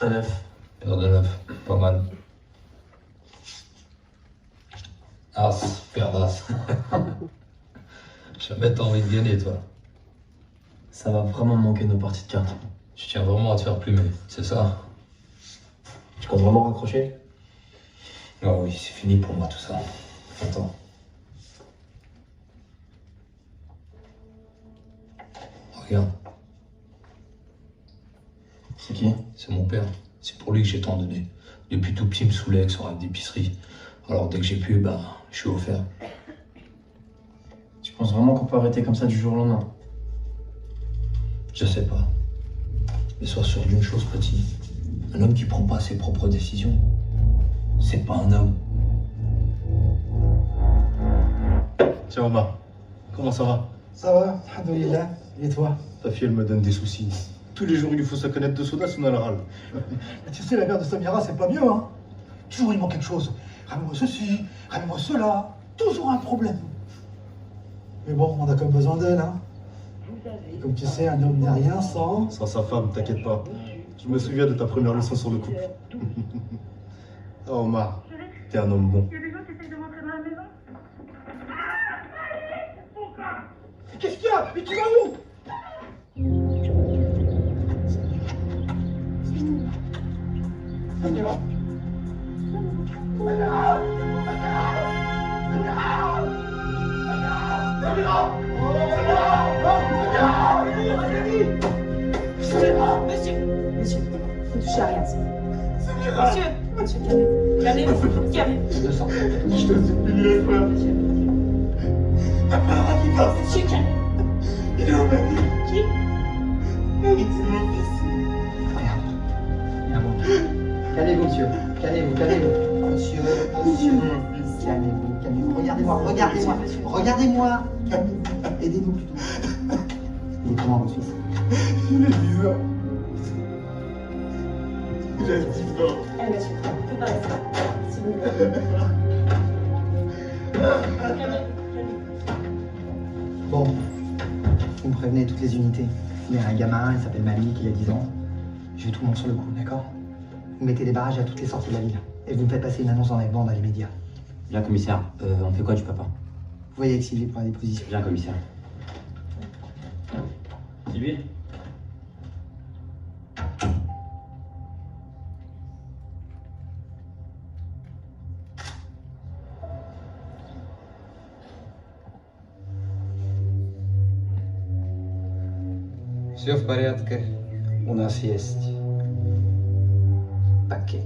Un 9. Paire de 9, pas mal. As, paire d'as. Jamais t'as envie de gagner, toi. Ça va vraiment me manquer nos parties de cartes. Tu tiens vraiment à te faire plumer, c'est ça? Tu comptes vraiment raccrocher? Ah oui, c'est fini pour moi tout ça. Attends. Regarde, C'est qui? c'est mon père. C'est pour lui que j'ai tant donné. Depuis tout petit, il me saoulait avec son rêve d'épicerie. Alors dès que j'ai pu, je suis offert. Tu penses vraiment qu'on peut arrêter comme ça du jour au lendemain? Je sais pas. Mais sois sûr d'une chose, petit. Un homme qui prend pas ses propres décisions, c'est pas un homme. Tiens Omar, comment ça va? Ça va, alhamdoulilah. Et toi? Ta fille, elle me donne des soucis. Tous les jours, il lui faut sa canette de soda, sinon elle râle. Mais tu sais, la mère de Samira, c'est pas mieux, hein? Toujours il manque quelque chose. Ramène-moi ceci, ramène-moi cela. Toujours un problème. Mais bon, on a comme besoin d'elle, hein? Et comme tu sais, un homme n'est rien sans... Sans sa femme, t'inquiète pas. Je me souviens de ta première leçon sur le couple. Ah Omar, t'es un homme bon. Il y a des gens qui essayent de rentrer dans la maison. Qu'est-ce qu'il y a? Mais tu vas où? Samira. Monsieur, ne touchez à rien. Monsieur, calmez-vous, calmez-vous. Je te supplie, laisse-moi. T'as pas qui passe. Monsieur, calmez-vous. Il est en ma vie. Qui? Eric, c'est mon fils. Calmez-vous, monsieur. Calmez-vous. Monsieur. Calmez-vous. Regardez-moi. Calmez-vous. Aidez-nous plutôt. Il est comment, votre fils? Il est 10 ans. Il a 10 ans. Allez, monsieur, préparez ça. S'il vous plaît. Bon. Vous me prévenez toutes les unités. Il y a un gamin, il s'appelle Malik, il a 10 ans. Je vais tout le monde sur le coup, d'accord? Vous mettez des barrages à toutes les sorties de la ville. Et vous me faites passer une annonce d'enlèvement dans les médias. Bien, commissaire. On fait quoi du papa? Vous voyez avec Sylvie pour la déposition. Bien, commissaire. Sylvie? Все в порядке. У нас есть пакет.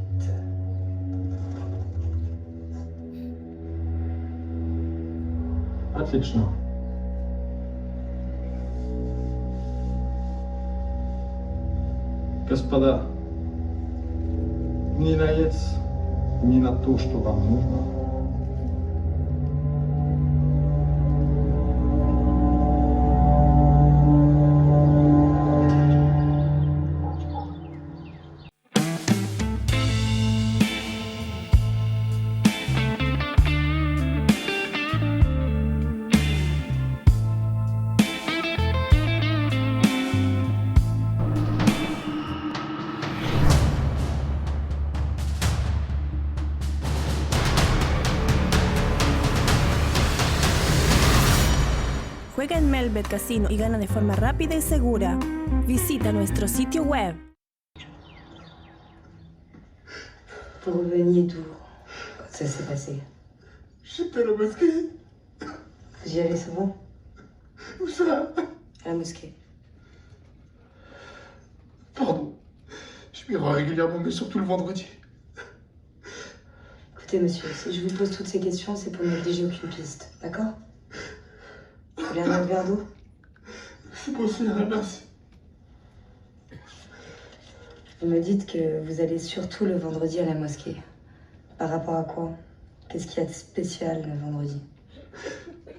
Отлично. Господа, ни на яйц, ни на то, что вам нужно. Juega en Melbet Casino y gana de forma rápida y segura. Visita nuestro sitio web. Vous reveniez d'où quand ça s'est passé? J'étais à la mosquée. J'y allais souvent? Où ça? À la mosquée. Pardon. Je m'y rends régulièrement, mais surtout le vendredi. Écoutez, monsieur, si je vous pose toutes ces questions, c'est pour négliger aucune piste, d'accord? Vous voulez un autre verre d'eau? C'est possible, merci. Vous me dites que vous allez surtout le vendredi à la mosquée. Par rapport à quoi? Qu'est-ce qu'il y a de spécial le vendredi?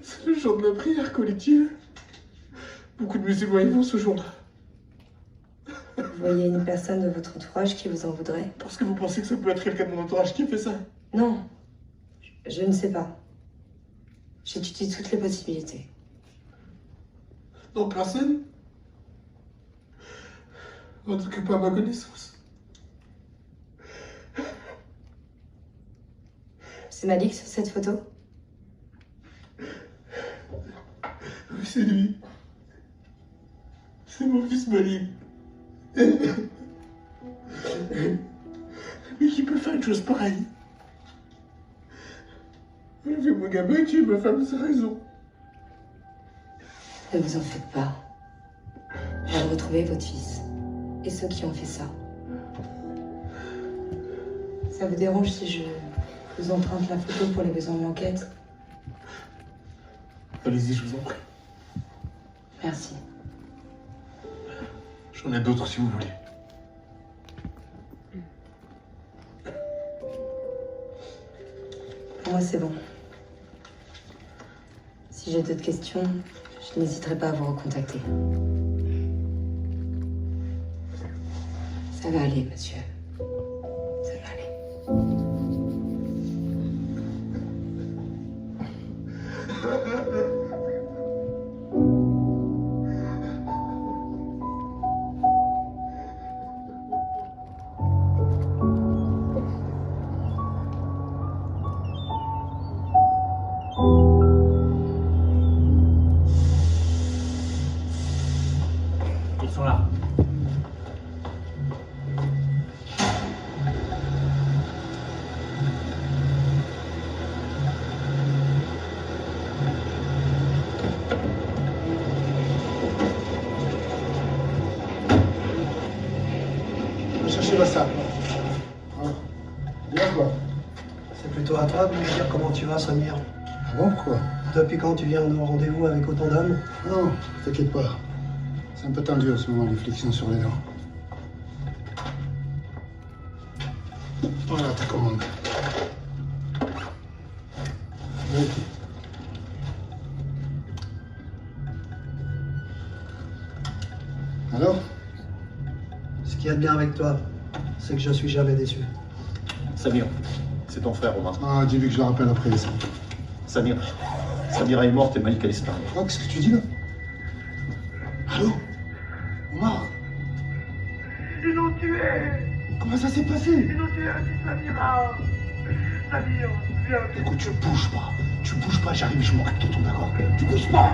C'est le jour de la prière collective. Beaucoup de musulmans y vont ce jour-là. Vous voyez une personne de votre entourage qui vous en voudrait? Parce que vous pensez que ça peut être quelqu'un de mon entourage qui fait ça? Non, je ne sais pas. J'étudie toutes les possibilités. Non, personne. En tout cas, pas à ma connaissance. C'est Malik sur cette photo? Oui, c'est lui. C'est mon fils Malik. Mais qui peut faire une chose pareille? J'ai vu mon gamin tuer ma femme sans raison. Ne vous en faites pas. Je vais retrouver votre fils. Et ceux qui ont fait ça. Ça vous dérange si je vous emprunte la photo pour les besoins de l'enquête? Allez-y, je vous en prie. Merci. J'en ai d'autres si vous voulez. Pour moi, c'est bon. Si j'ai d'autres questions, je n'hésiterai pas à vous recontacter. Ça va aller, monsieur. Ça va aller. Ils sont là. Je vais chercher la salle. Ah. Bien quoi? C'est plutôt à toi de me dire comment tu vas, Samir. Ah bon, pourquoi? Depuis quand tu viens au rendez-vous avec autant d'hommes? Non, t'inquiète pas. C'est un peu tendu en ce moment, les flexions sur les dents. Voilà ta commande. Oui. Alors? Ce qu'il y a de bien avec toi, c'est que je suis jamais déçu. Samir, c'est ton frère Omar. Ah, dis-lui que je le rappelle après ça. Samir, Samira est morte et Malik a disparu. Oh, qu'est-ce que tu dis là? Allô? Omar? Ils l'ont tué! Comment ça s'est passé? Ils ont tué aussi Samira! Samir, viens! Écoute, tu bouges pas, j'arrive, je m'occupe de ton, d'accord? Tu bouges pas!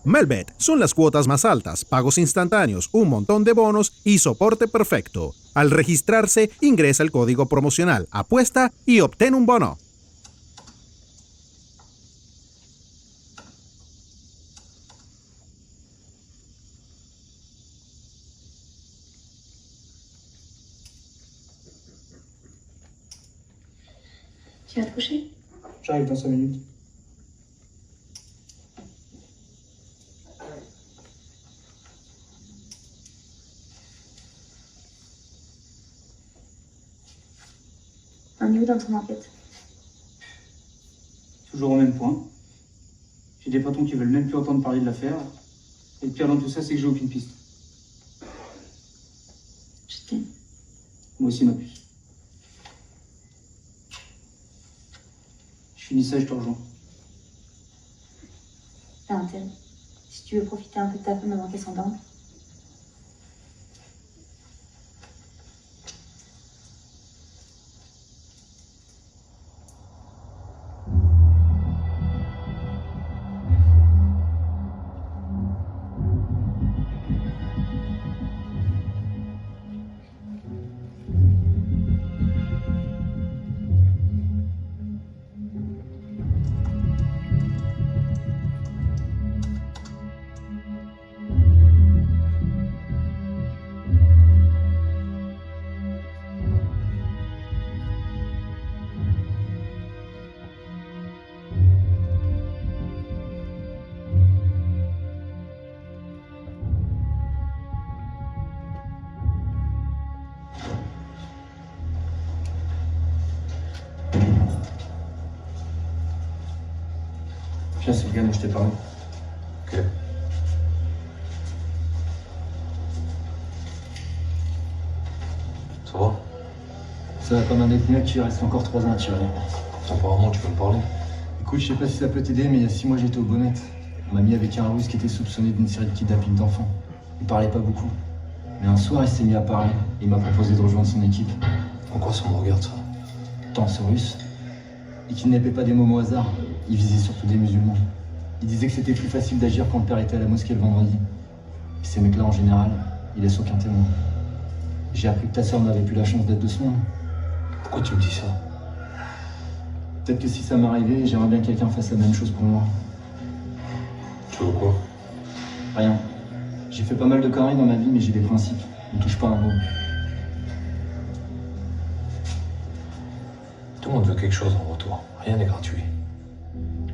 Melbet son las cuotas más altas, pagos instantáneos, un montón de bonos y soporte perfecto. Al registrarse, ingresa el código promocional, apuesta y obtén un bono. Tu vas te coucher? J'arrive dans 5 minutes. Un niveau dans ton enquête. Toujours au même point. J'ai des patrons qui veulent même plus entendre parler de l'affaire. Et le pire dans tout ça, c'est que j'ai aucune piste. Je t'aime. Moi aussi, ma puce. Je finis ça, je te rejoins. T'as intérêt. Si tu veux profiter un peu de ta femme avant qu'elle s'endorme. Tiens, c'est le gars dont je t'ai parlé. Ok. Ça va? Ça va comme un détenu qui reste encore 3 ans à tirer. Apparemment, tu peux me parler. Écoute, je sais pas si ça peut t'aider, mais il y a 6 mois, j'étais aux Bonnettes. On m'a mis avec un russe qui était soupçonné d'une série de kidnappings d'enfants. Il parlait pas beaucoup. Mais un soir, il s'est mis à parler. Il m'a proposé de rejoindre son équipe. En quoi ça me regarde, ça? Tant ce russe. Il kidnappait pas des mômes au hasard. Il visait surtout des musulmans. Il disait que c'était plus facile d'agir quand le père était à la mosquée le vendredi. Et ces mecs-là, en général, ils laissent aucun témoin. J'ai appris que ta sœur n'avait plus la chance d'être de ce monde. Pourquoi tu me dis ça? Peut-être que si ça m'arrivait, j'aimerais bien que quelqu'un fasse la même chose pour moi. Tu veux quoi? Rien. J'ai fait pas mal de conneries dans ma vie, mais j'ai des principes. On touche pas un mot. Tout le monde veut quelque chose en retour. Rien n'est gratuit.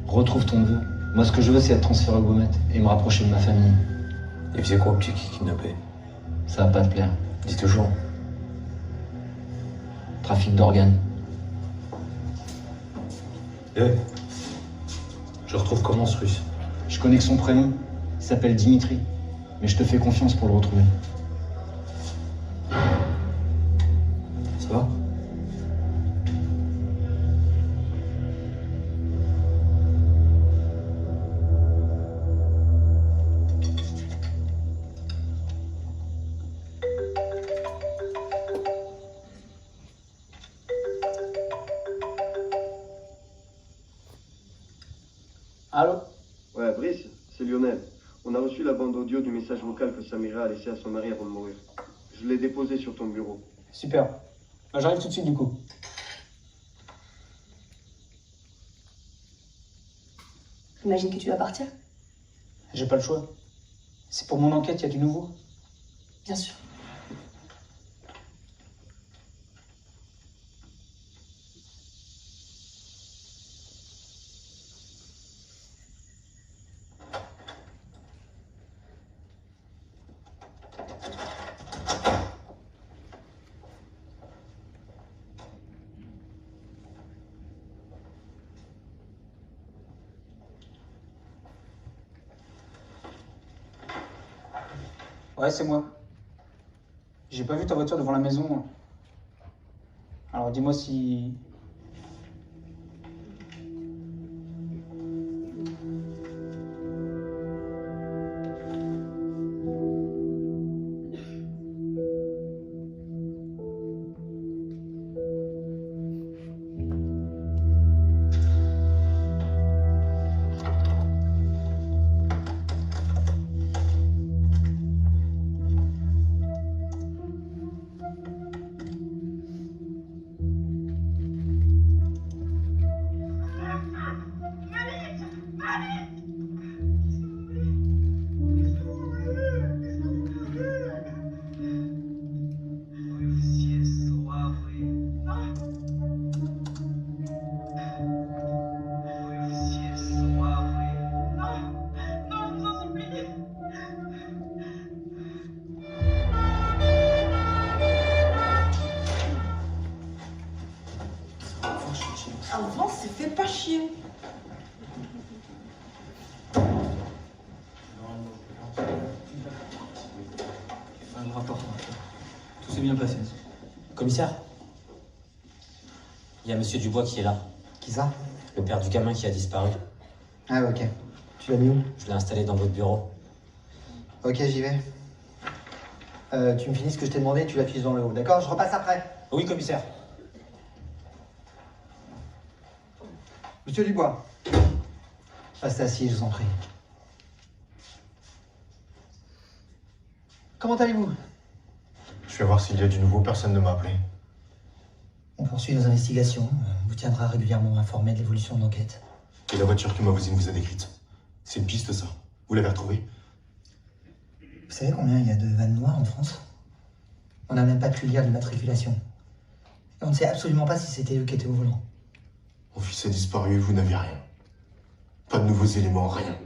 Retrouve ton neveu. Moi, ce que je veux, c'est être transféré au Beaumet et me rapprocher de ma famille. Il faisait quoi au petit qui kidnappait? Ça va pas te plaire. Dis toujours. Trafic d'organes. Eh, je retrouve comment ce russe? Je connais que son prénom. Il s'appelle Dimitri. Mais je te fais confiance pour le retrouver. Ça va? Allô? Ouais, Brice, c'est Lionel. On a reçu la bande audio du message vocal que Samira a laissé à son mari avant de mourir. Je l'ai déposé sur ton bureau. Super. Bah, j'arrive tout de suite du coup. J'imagine que tu vas partir? J'ai pas le choix. C'est pour mon enquête, il y a du nouveau. Bien sûr. Ouais, c'est moi. J'ai pas vu ta voiture devant la maison. Alors dis-moi si... Avance, fais pas chier. Le rapport. Tout s'est bien passé. Commissaire, il y a Monsieur Dubois qui est là. Qui ça? Le père du gamin qui a disparu. Ah, ok. Tu l'as mis où? Je l'ai installé dans votre bureau. Ok, j'y vais. Tu me finis ce que je t'ai demandé, tu l'affiches dans le haut, d'accord? Je repasse après. Oui, commissaire. Monsieur Dubois. Restez assis, je vous en prie. Comment allez-vous? Je vais voir s'il y a du nouveau, personne ne m'a appelé. On poursuit nos investigations. On vous tiendra régulièrement informé de l'évolution de l'enquête. Et la voiture que ma voisine vous a décrite? C'est une piste, ça? Vous l'avez retrouvée? Vous savez combien il y a de vannes noires en France? On n'a même pas pu lire l'immatriculation. Et on ne sait absolument pas si c'était eux qui étaient au volant. Mon fils a disparu et vous n'avez rien. Pas de nouveaux éléments, rien.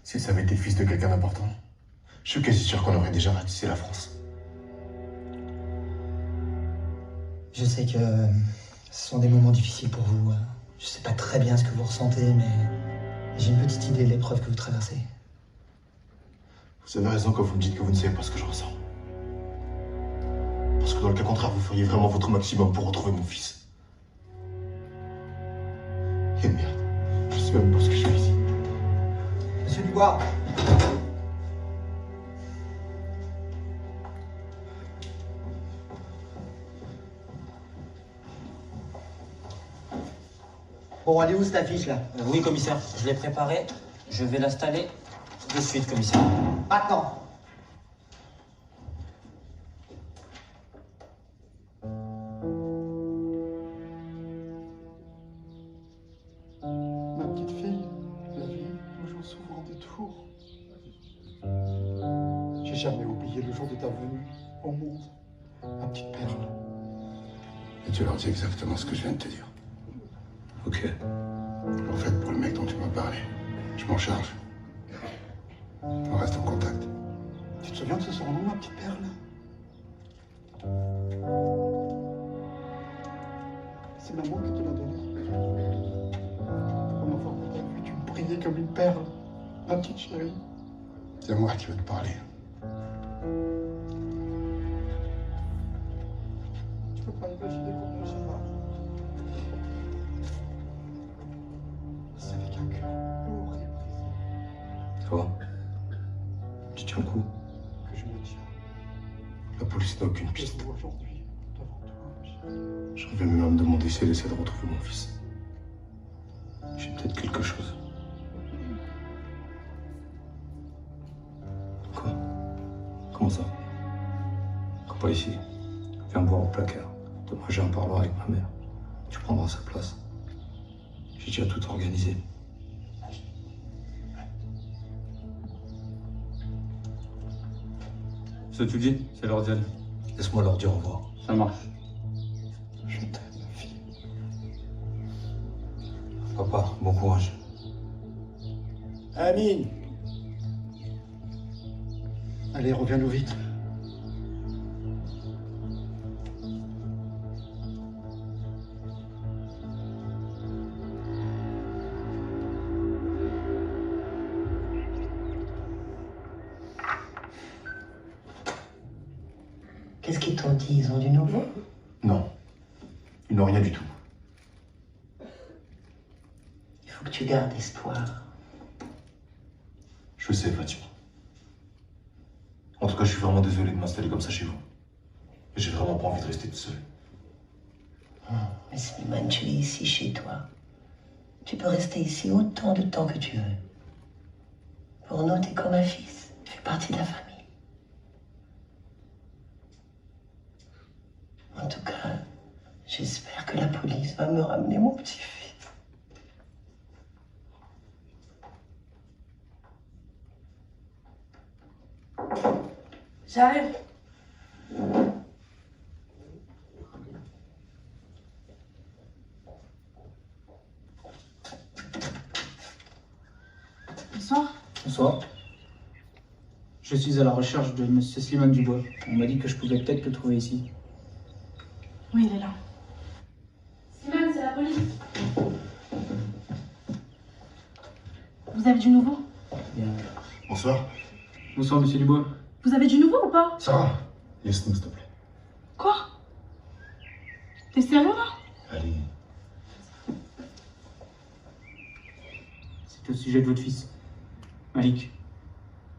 Si ça avait été le fils de quelqu'un d'important, je suis quasi sûr qu'on aurait déjà ratissé la France. Je sais que ce sont des moments difficiles pour vous. Je sais pas très bien ce que vous ressentez, mais j'ai une petite idée de l'épreuve que vous traversez. Vous avez raison quand vous me dites que vous ne savez pas ce que je ressens. Parce que dans le cas contraire, vous feriez vraiment votre maximum pour retrouver mon fils. Et merde, je sais même pas ce que je fais ici. Monsieur Dubois. Bon, elle est où cette affiche là? Oui, commissaire, je l'ai préparée. Je vais l'installer de suite, commissaire. Maintenant. Ma petite fille, la vie toujours s'ouvre en détour. J'ai jamais oublié le jour de ta venue au monde, ma petite perle. Et tu leur dis exactement ce que je viens de te dire. Ok. En fait, pour le mec dont tu m'as parlé, je m'en charge. On reste en contact. Tu te souviens de ce surnom, ma petite perle? C'est maman qui te l'a donné. Pour m'avoir vu, tu brillais comme une perle, ma petite chérie. C'est moi qui veux te parler. Tu peux pas imaginer combien j'ai mal. C'est avec un cœur lourd et brisé Ça va? Tu tiens le coup? que je me tiens. La police n'a aucune piste. Je vous aujourd'hui, devant toi, ma chérie. Je vais même à me demander si elle essaie de retrouver mon fils. J'ai peut-être quelque chose. Quoi? Comment ça? Pas ici. Viens boire au placard. Demain j'ai un parloir avec ma mère. Tu prendras sa place. J'ai déjà tout organisé. Ce que tu dis, c'est leur dire. Laisse-moi leur dire au revoir. Ça marche. Je t'aime, ma fille. Papa, bon courage. Amine! Allez, reviens-nous vite. Qu'est-ce qu'ils t'ont dit? Ils ont du nouveau? Non. Ils n'ont rien du tout. Il faut que tu gardes espoir. Je sais, Fatima. En tout cas, je suis vraiment désolé de m'installer comme ça chez vous. Et j'ai vraiment pas envie de rester tout seul. Mais Slimane, tu es ici chez toi. Tu peux rester ici autant de temps que tu veux. Pour nous, t'es comme un fils. Tu fais partie de la famille. En tout cas, j'espère que la police va me ramener mon petit-fils. J'arrive. Bonsoir. Bonsoir. Je suis à la recherche de M. Slimane Dubois. On m'a dit que je pouvais peut-être le trouver ici. Oui, il est là. Slimane, c'est la police. Vous avez du nouveau? Bien. Bonsoir. Bonsoir, M. Dubois. Vous avez du nouveau ou pas? Sarah, laisse-nous, s'il te plaît. Quoi? T'es sérieux là? Allez. C'est au sujet de votre fils. Malik.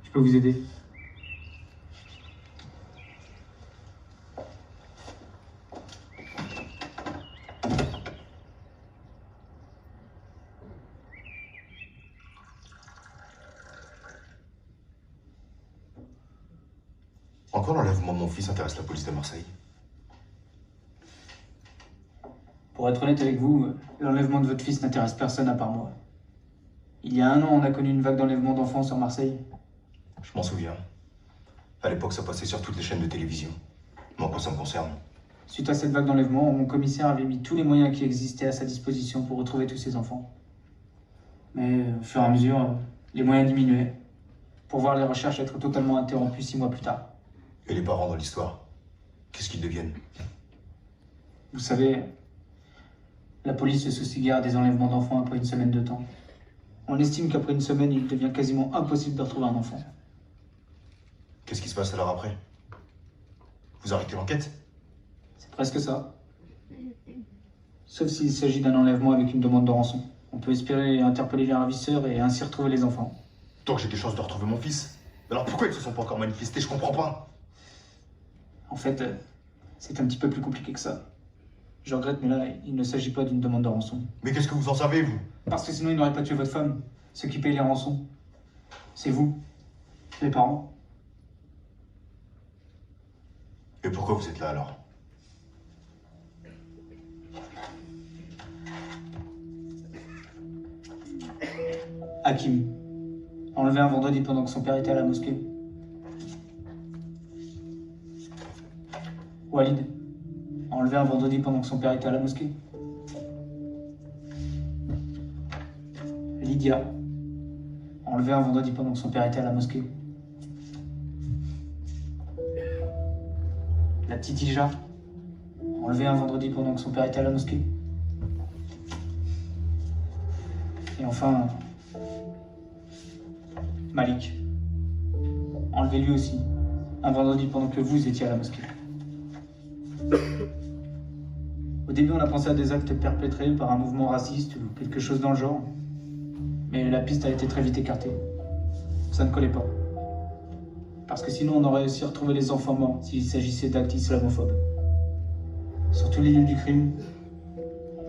Je peux vous aider? Encore l'enlèvement de mon fils intéresse la police de Marseille. Pour être honnête avec vous, l'enlèvement de votre fils n'intéresse personne à part moi. Il y a 1 an, on a connu une vague d'enlèvement d'enfants sur Marseille. Je m'en souviens. À l'époque, ça passait sur toutes les chaînes de télévision. Mais en quoi ça me concerne? Suite à cette vague d'enlèvement, mon commissaire avait mis tous les moyens qui existaient à sa disposition pour retrouver tous ces enfants. Mais au fur et à mesure, les moyens diminuaient, pour voir les recherches être totalement interrompues 6 mois plus tard. Et les parents dans l'histoire, qu'est-ce qu'ils deviennent? Vous savez, la police se soucie guère des enlèvements d'enfants après une semaine de temps. On estime qu'après une semaine, il devient quasiment impossible de retrouver un enfant. Qu'est-ce qui se passe alors après? Vous arrêtez l'enquête? C'est presque ça. Sauf s'il s'agit d'un enlèvement avec une demande de rançon. On peut espérer interpeller les ravisseurs et ainsi retrouver les enfants. Tant que j'ai des chances de retrouver mon fils. Alors pourquoi ils se sont pas encore manifestés? Je comprends pas. En fait, c'est un petit peu plus compliqué que ça. Je regrette, mais là, il ne s'agit pas d'une demande de rançon. Mais qu'est-ce que vous en savez, vous? Parce que sinon, il n'aurait pas tué votre femme. Ceux qui payent les rançons, c'est vous, les parents. Et pourquoi vous êtes là, alors? Hakim, enlevé un vendredi pendant que son père était à la mosquée. Walid, enlevé un vendredi pendant que son père était à la mosquée. Lydia, enlevé un vendredi pendant que son père était à la mosquée. La petite Ija, enlevée un vendredi pendant que son père était à la mosquée. Et enfin, Malik, enlevé lui aussi, un vendredi pendant que vous étiez à la mosquée. Au début, on a pensé à des actes perpétrés par un mouvement raciste ou quelque chose dans le genre. Mais la piste a été très vite écartée. Ça ne collait pas. Parce que sinon, on aurait aussi retrouvé les enfants morts s'il s'agissait d'actes islamophobes. Sur tous les lieux du crime,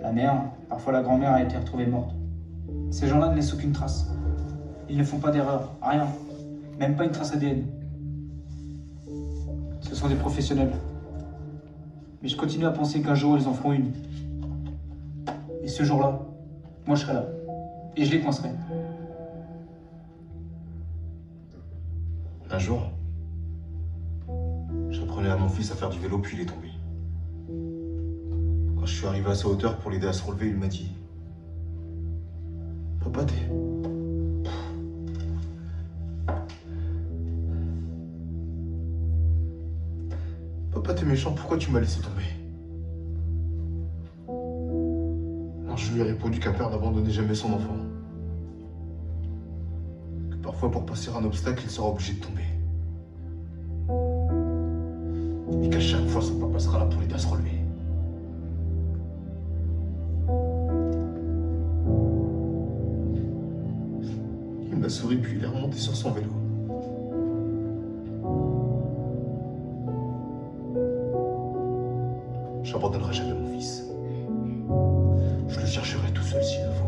la mère, parfois la grand-mère a été retrouvée morte. Ces gens-là ne laissent aucune trace. Ils ne font pas d'erreur, rien. Même pas une trace ADN. Ce sont des professionnels. Mais je continue à penser qu'un jour, ils en feront une. Et ce jour-là, moi je serai là. Et je les coincerai. Un jour, j'apprenais à mon fils à faire du vélo, puis il est tombé. Quand je suis arrivé à sa hauteur pour l'aider à se relever, il m'a dit: Papa, t'es méchant, pourquoi tu m'as laissé tomber? Alors je lui ai répondu qu'un père n'abandonnait jamais son enfant. Que parfois, pour passer un obstacle, il sera obligé de tomber. Et qu'à chaque fois, son papa sera là pour l'aider à se relever. Il m'a souri, puis il est remonté sur son vélo. J'abandonnerai jamais mon fils. Je le chercherai tout seul s'il le faut.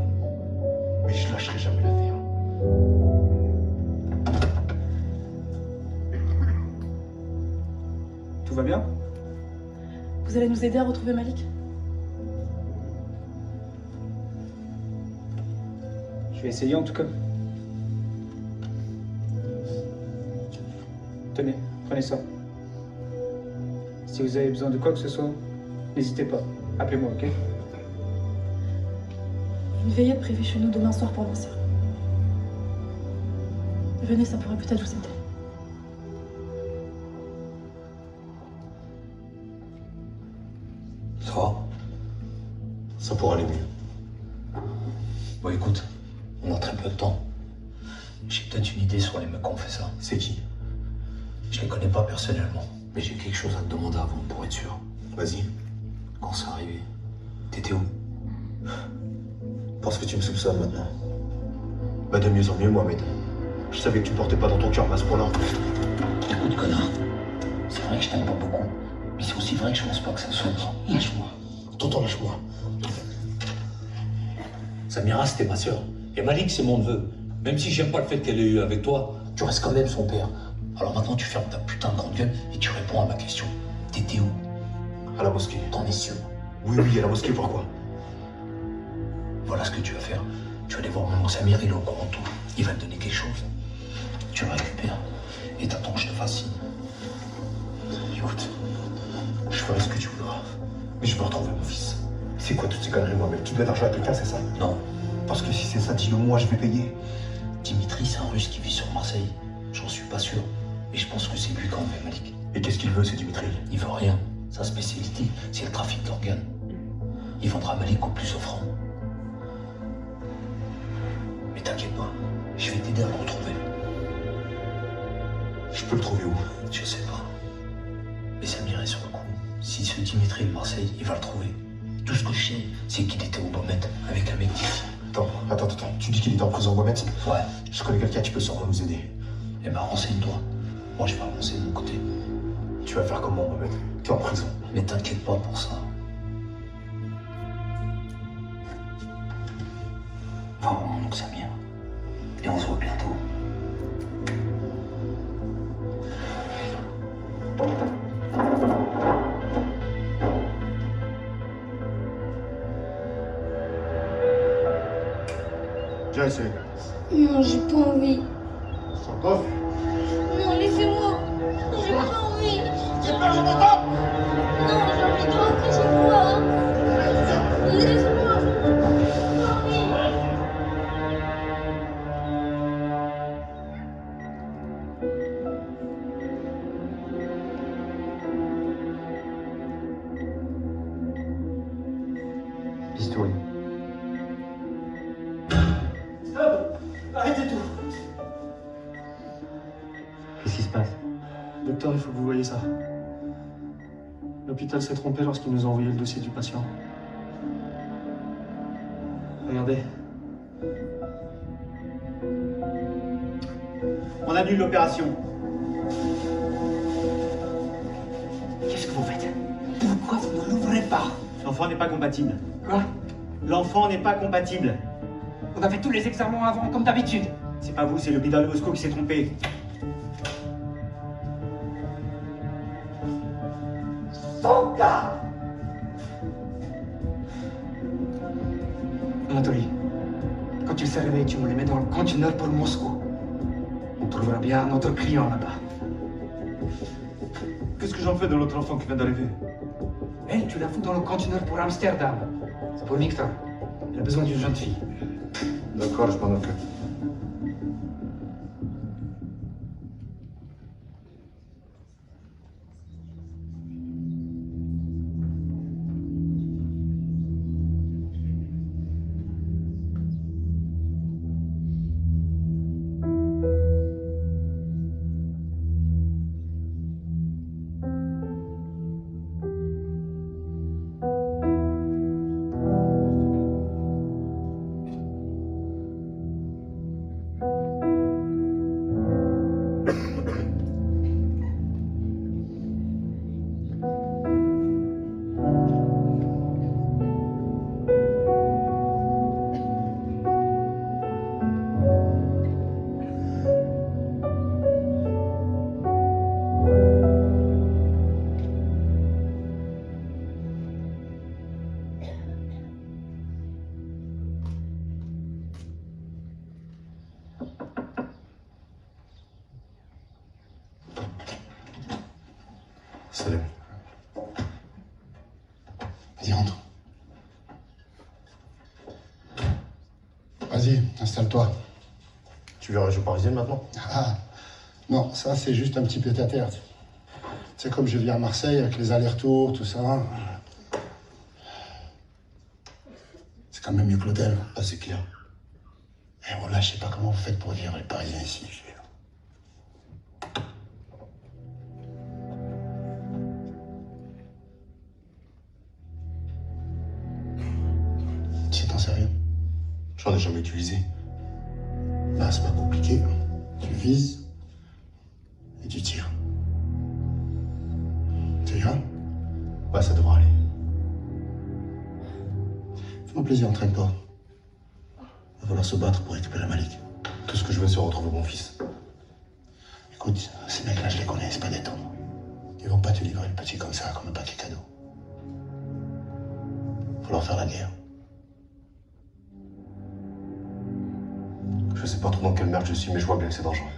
Mais je lâcherai jamais l'affaire. Tout va bien? Vous allez nous aider à retrouver Malik? Je vais essayer en tout cas. Tenez, prenez ça. Si vous avez besoin de quoi que ce soit, n'hésitez pas. Appelez-moi, ok? Une veillette prévue chez nous demain soir pour ma sœur. Venez, ça pourrait peut-être vous aider. Ça va? Ça pourrait aller mieux. Bon, écoute, on a très peu de temps. J'ai peut-être une idée sur les mecs qui ont fait ça. C'est qui? Je les connais pas personnellement. Mais j'ai quelque chose à te demander avant pour être sûr. Vas-y. Quand c'est arrivé, t'étais où? Parce que tu me soupçonnes maintenant. Bah de mieux en mieux, Mohamed. Je savais que tu portais pas dans ton cœur à ce point-là. Écoute, connard, c'est vrai que je t'aime pas beaucoup, mais c'est aussi vrai que je pense pas que ça soit grand. Lâche-moi. Tonton, lâche-moi. Samira, c'était ma sœur. Et Malik, c'est mon neveu. Même si j'aime pas le fait qu'elle ait eu avec toi, tu restes quand même son père. Alors maintenant, tu fermes ta putain de grande gueule et tu réponds à ma question. T'étais où? À la mosquée. T'en es sûr? Oui, oui, à la mosquée, pourquoi? Voilà ce que tu vas faire. Tu vas aller voir mon oncle Samir, il est au courant de tout. Il va te donner quelque chose. Tu le récupères et t'attends que je te fasse signe. Écoute, je ferai ce que tu voudras. Mais je peux retrouver mon fils. C'est quoi toutes ces conneries, Mohamed? Tu dois d'argent à quelqu'un, c'est ça? Non. Parce que si c'est ça, dis-le moi, je vais payer. Dimitri, c'est un Russe qui vit sur Marseille. J'en suis pas sûr. Mais je pense que c'est lui qui a enlevé Malik. Et qu'est-ce qu'il veut, c'est Dimitri? Il veut rien. Sa spécialité, c'est le trafic d'organes. Il vendra Malik au plus offrant. Mais t'inquiète pas, je vais t'aider à le retrouver. Je peux le trouver où? Je sais pas. Mais ça m'irait sur le coup. Si ce Dimitri est de Marseille, il va le trouver. Tout ce que je sais, c'est qu'il était au Beaumet avec un mec d'ici. Attends. Tu dis qu'il était en prison au Beaumet? Ouais. Je connais quelqu'un qui peut sûrement nous aider. Eh ben, renseigne-toi. Moi, je vais avancer de mon côté. Tu vas faire comment, Mohamed? T'es en prison. Mais t'inquiète pas pour ça. Enfin, mon oncle Samir. Et on se voit bientôt. Viens ici. Non, j'ai pas envie. Sans coffre. Non, laissez-moi. J'ai pas envie. J'ai peur, je t'entends. Non, j'ai envie de rentrer chez moi. Laissez-moi. J'ai pas envie. Bistouri. Stop! Arrêtez tout! Qu'est-ce qui se passe? Docteur, il faut que vous voyez ça. L'hôpital s'est trompé lorsqu'il nous a envoyé le dossier du patient. Regardez. On annule l'opération. Qu'est-ce que vous faites? Pourquoi vous ne l'ouvrez pas? L'enfant n'est pas compatible. Quoi? L'enfant n'est pas compatible. On a fait tous les examens avant, comme d'habitude. C'est pas vous, c'est l'hôpital de Moscou qui s'est trompé. Son cas! Anatoly, quand tu se réveilles, tu me les mets dans le conteneur pour Moscou. On trouvera bien un autre client là-bas. Qu'est-ce que j'en fais de l'autre enfant qui vient d'arriver? Elle, tu la fous dans le conteneur pour Amsterdam. C'est pour Victor. Il a besoin d'une jeune fille. D'accord, je m'en occupe. Salut. Vas-y, rentre. Vas-y, installe-toi. Tu viens en région parisienne maintenant? Ah, non, ça c'est juste un petit pied-à-terre. C'est comme je viens à Marseille avec les allers-retours, tout ça. C'est quand même mieux que l'hôtel. Ah, c'est clair. Et bon, là, je sais pas comment vous faites pour vivre les Parisiens ici. Tu t'en sérieux? J'en ai jamais utilisé. Là, c'est pas compliqué. Tu vises et tu tires. Tu viens? Ouais, ça devrait aller. Fais-moi plaisir, entraîne-toi. Il va falloir se battre pour récupérer Malik. Tout ce que je veux, c'est retrouver mon fils. Écoute, ces mecs-là, je les connais, c'est pas des tendres. Ils vont pas te livrer le petit comme ça, comme un paquet cadeau. Faut leur faire la guerre. Je sais pas trop dans quelle merde je suis, mais je vois bien que c'est dangereux.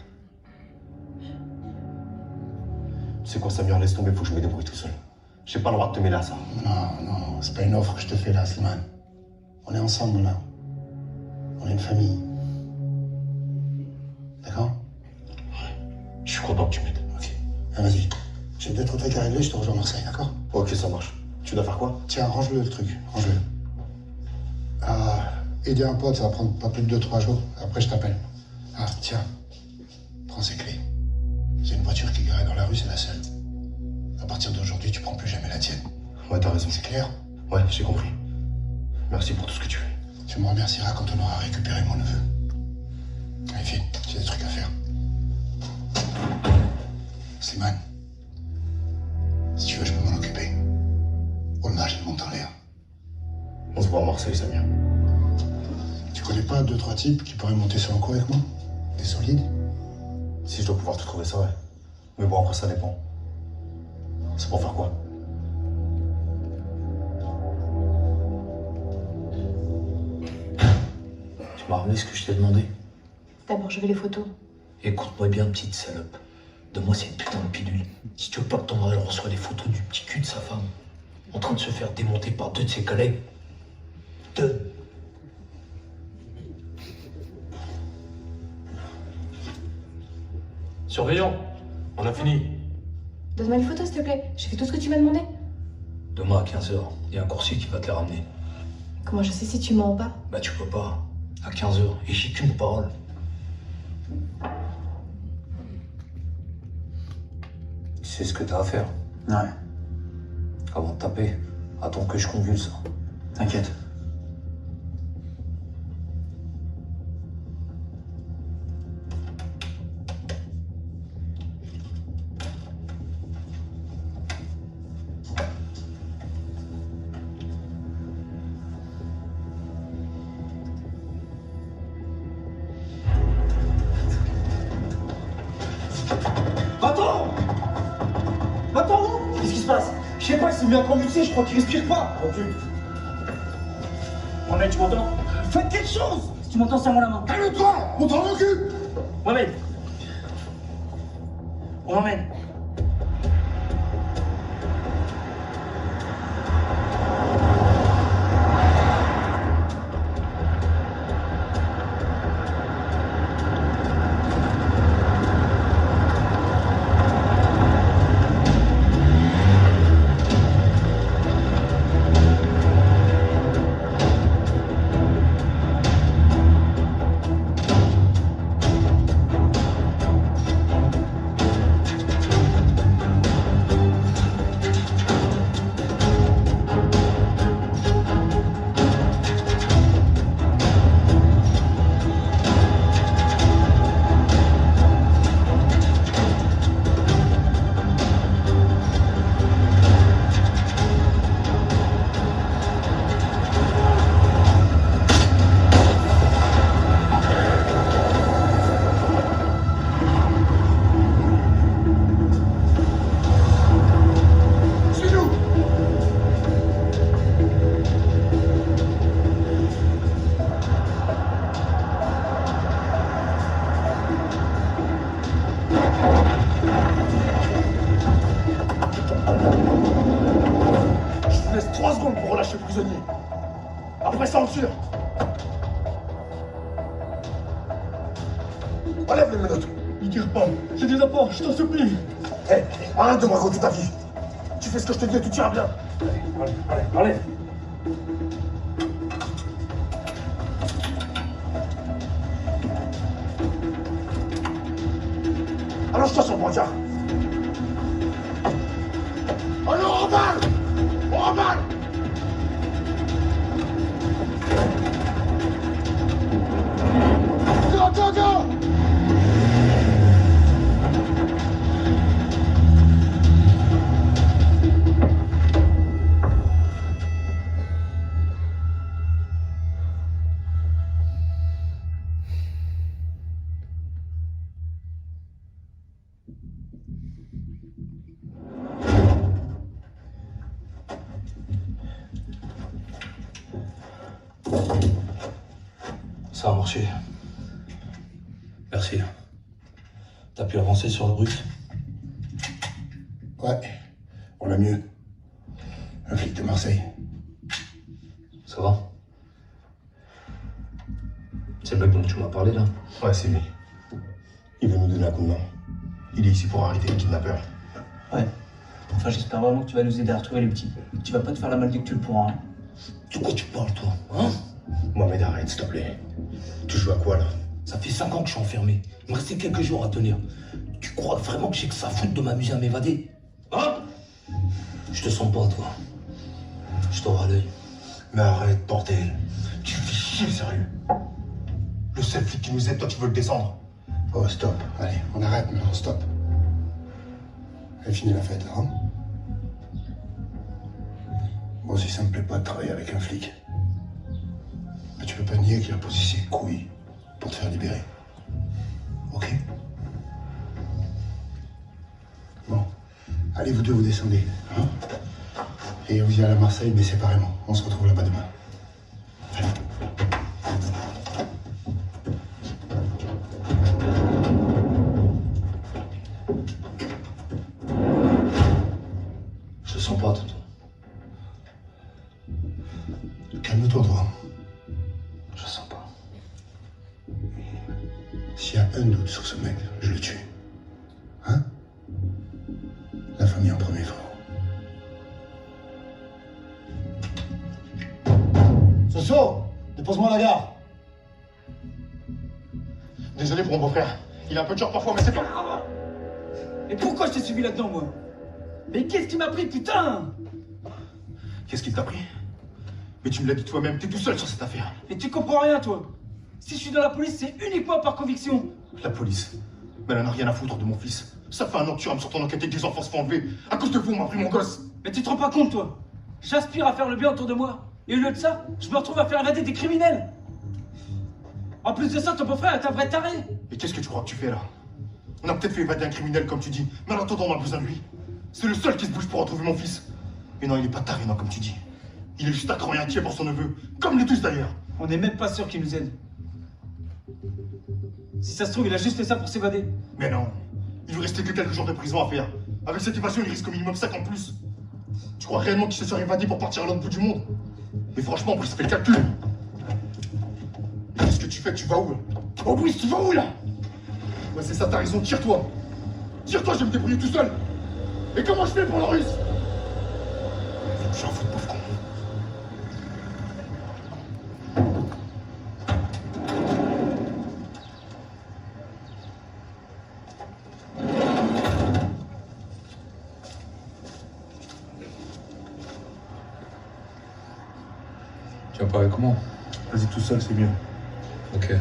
Tu sais quoi, Samir, laisse tomber, faut que je me débrouille tout seul. J'ai pas le droit de te mêler à ça. Non, non, c'est pas une offre que je te fais là, Slimane. On est ensemble là. On est une famille. D'accord? Je suis content que tu m'aides. Ok. Ah, vas-y. J'ai peut-être un truc à régler, je te rejoins à Marseille, d'accord? Ok, ça marche. Tu dois faire quoi? Tiens, range-le le truc, range-le. Aider un pote, ça va prendre pas plus de 2-3 jours. Après, je t'appelle. Ah, tiens. Prends ces clés. Il y a une voiture qui est garée dans la rue, c'est la seule. À partir d'aujourd'hui, tu prends plus jamais la tienne. Ouais, t'as raison. C'est clair? Ouais, j'ai compris. Merci pour tout ce que tu fais. Tu me remercieras quand on aura récupéré mon neveu. Allez, file, j'ai des trucs à faire. Slimane, si tu veux, je peux m'en occuper. Olma, je monte en l'air. On se voit à Marseille, Samir. Tu connais connais pas 2-3 types qui pourraient monter sur un coup avec moi? Des solides? Si je dois pouvoir te trouver ça, ouais. Mais bon, après, ça dépend. C'est pour faire quoi? Tu m'as ramené ce que je t'ai demandé? D'abord, je veux les photos. Écoute-moi bien, petite salope. Donne-moi cette putain de pilule. Si tu veux pas que ton mari reçoive des photos du petit cul de sa femme, en train de se faire démonter par 2 de ses collègues. 2. Surveillant, on a fini. Donne-moi les photos, s'il te plaît. J'ai fait tout ce que tu m'as demandé. Demain à 15h, il y a un coursier qui va te les ramener. Comment je sais si tu mens ou pas? Bah tu peux pas. À 15h, et j'ai qu'une parole. Tu sais ce que t'as à faire? Ouais. Avant de taper, attends que je convulse. T'inquiète. Va-t'en! Va-t'en où? Qu'est-ce qui se passe? Je sais pas, il s'est mis à convulser, je crois qu'il respire pas. Recule. Mohamed, tu m'entends? Faites quelque chose! Si tu m'entends, serre-moi la main. Calme-toi! On t'en occupe! Mohamed! Mohamed! Je vous laisse 3 secondes pour relâcher le prisonnier. Après ça, on tire. Enlève les menottes. Ne tire pas, j'ai des apports, je t'en supplie. Hé, arrête de me raconter ta vie. Tu fais ce que je te dis et tu tiens bien. Allez, enlève. Allonge-toi sur le brancard. Alors, on remballe! On remballe! Go, go, go! Ça a marché. Merci. T'as pu avancer sur le russe? Ouais, on l'a mieux. Un flic de Marseille. Ça va? C'est le mec dont tu m'as parlé là? Ouais, c'est lui. Il veut nous donner un coup de main. Il est ici pour arrêter les kidnappeurs. Ouais. Enfin, j'espère vraiment que tu vas nous aider à retrouver les petits. Tu vas pas te faire la malle que tu le pourras. Hein. De quoi tu parles, toi? Hein? Mohamed, arrête, s'il te plaît. Tu joues à quoi, là? Ça fait 5 ans que je suis enfermé. Il me restait quelques jours à tenir. Tu crois vraiment que j'ai que ça à foutre de m'amuser à m'évader? Hein? Je te sens pas, toi. Je t'aurai à l'œil. Mais arrête, bordel. Tu fais chier, sérieux. Le seul flic qui nous aide, toi, tu veux le descendre. Oh, stop. Allez, on arrête maintenant, stop. Elle finit la fête, hein? Moi aussi, ça me plaît pas de travailler avec un flic. Mais tu peux pas nier qu'il a posé ses couilles pour te faire libérer. Ok? Bon. Allez, vous deux, vous descendez. Hein? Et vous y allez à Marseille, mais séparément. On se retrouve là-bas demain. Allez. Je le sens pas, tonton. Calme-toi, toi. Je le sens pas. S'il y a un doute sur ce mec, je le tue. Hein? La famille en premier, frère. Soso, dépose-moi à la gare. Désolé pour mon beau-frère. Il est un peu dur parfois, mais c'est pas grave. Et pourquoi je t'ai suivi là-dedans, moi? Mais qu'est-ce qui m'a pris, putain? Qu'est-ce qu'il t'a pris? Mais tu me l'as dit toi-même, t'es tout seul sur cette affaire. Mais tu comprends rien, toi. Si je suis dans la police, c'est uniquement par conviction. La police? Mais elle en a rien à foutre de mon fils. Ça fait un an que tu rames sur ton enquête et que des enfants se font enlever. À cause de vous, on m'a pris mon gosse. Mais tu te rends pas compte, toi? J'aspire à faire le bien autour de moi. Et au lieu de ça, je me retrouve à faire évader des criminels. En plus de ça, ton beau-frère est un vrai taré. Et qu'est-ce que tu crois que tu fais là? On a peut-être fait évader un criminel, comme tu dis, mais en attendant, on a besoin de lui. C'est le seul qui se bouge pour retrouver mon fils. Et non, il est pas taré, non, comme tu dis. Il est juste accro et inquiet pour son neveu, comme les tous d'ailleurs. On n'est même pas sûr qu'il nous aide. Si ça se trouve, il a juste fait ça pour s'évader. Mais non, il lui restait que quelques jours de prison à faire. Avec cette évasion, il risque au minimum 5 ans de plus. Tu crois réellement qu'il se serait évadé pour partir à l'autre bout du monde? Mais franchement, Brice, fais le calcul. Et qu'est-ce que tu fais? Tu vas où là? Oh Brice, tu vas où là? Ouais, c'est ça, t'as raison, tire-toi. Tire-toi, je vais me débrouiller tout seul. Et comment je fais pour le russe? J'en fous de pauvre con. Tu vas parler comment? Vas-y tout seul, c'est mieux. Ok.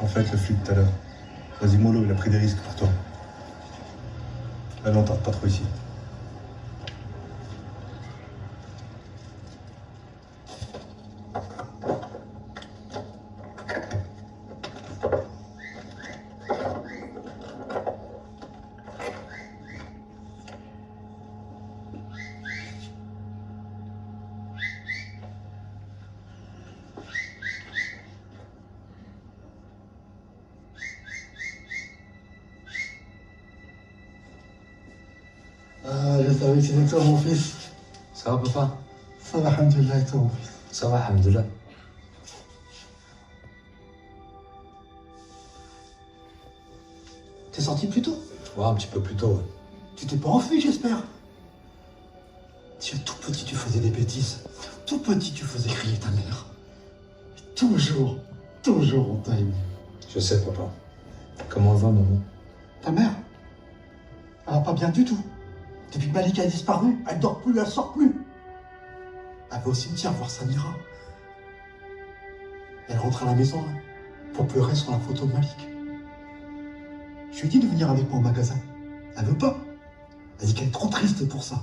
En fait, le flic tout à l'heure. Vas-y, mollo, il a pris des risques pour toi. Allez, on tarde pas trop ici. Ah, je savais que c'était toi, mon fils. Ça va, papa? Ça va, alhamdoulilah, et toi, mon fils. Ça va, alhamdoulilah. T'es sorti plus tôt? Ouais, un petit peu plus tôt, ouais. Tu t'es pas enfui, j'espère? Tu es tout petit, tu faisais des bêtises. Tout petit, tu faisais crier ta mère. Et toujours on t'a aimé. Je sais, papa. Comment va, maman? Ta mère? Elle va pas bien du tout. Depuis que Malik a disparu, elle dort plus, elle sort plus. Elle va au cimetière voir Samira. Elle rentre à la maison hein, pour pleurer sur la photo de Malik. Je lui ai dit de venir avec moi au magasin. Elle veut pas. Elle dit qu'elle est trop triste pour ça.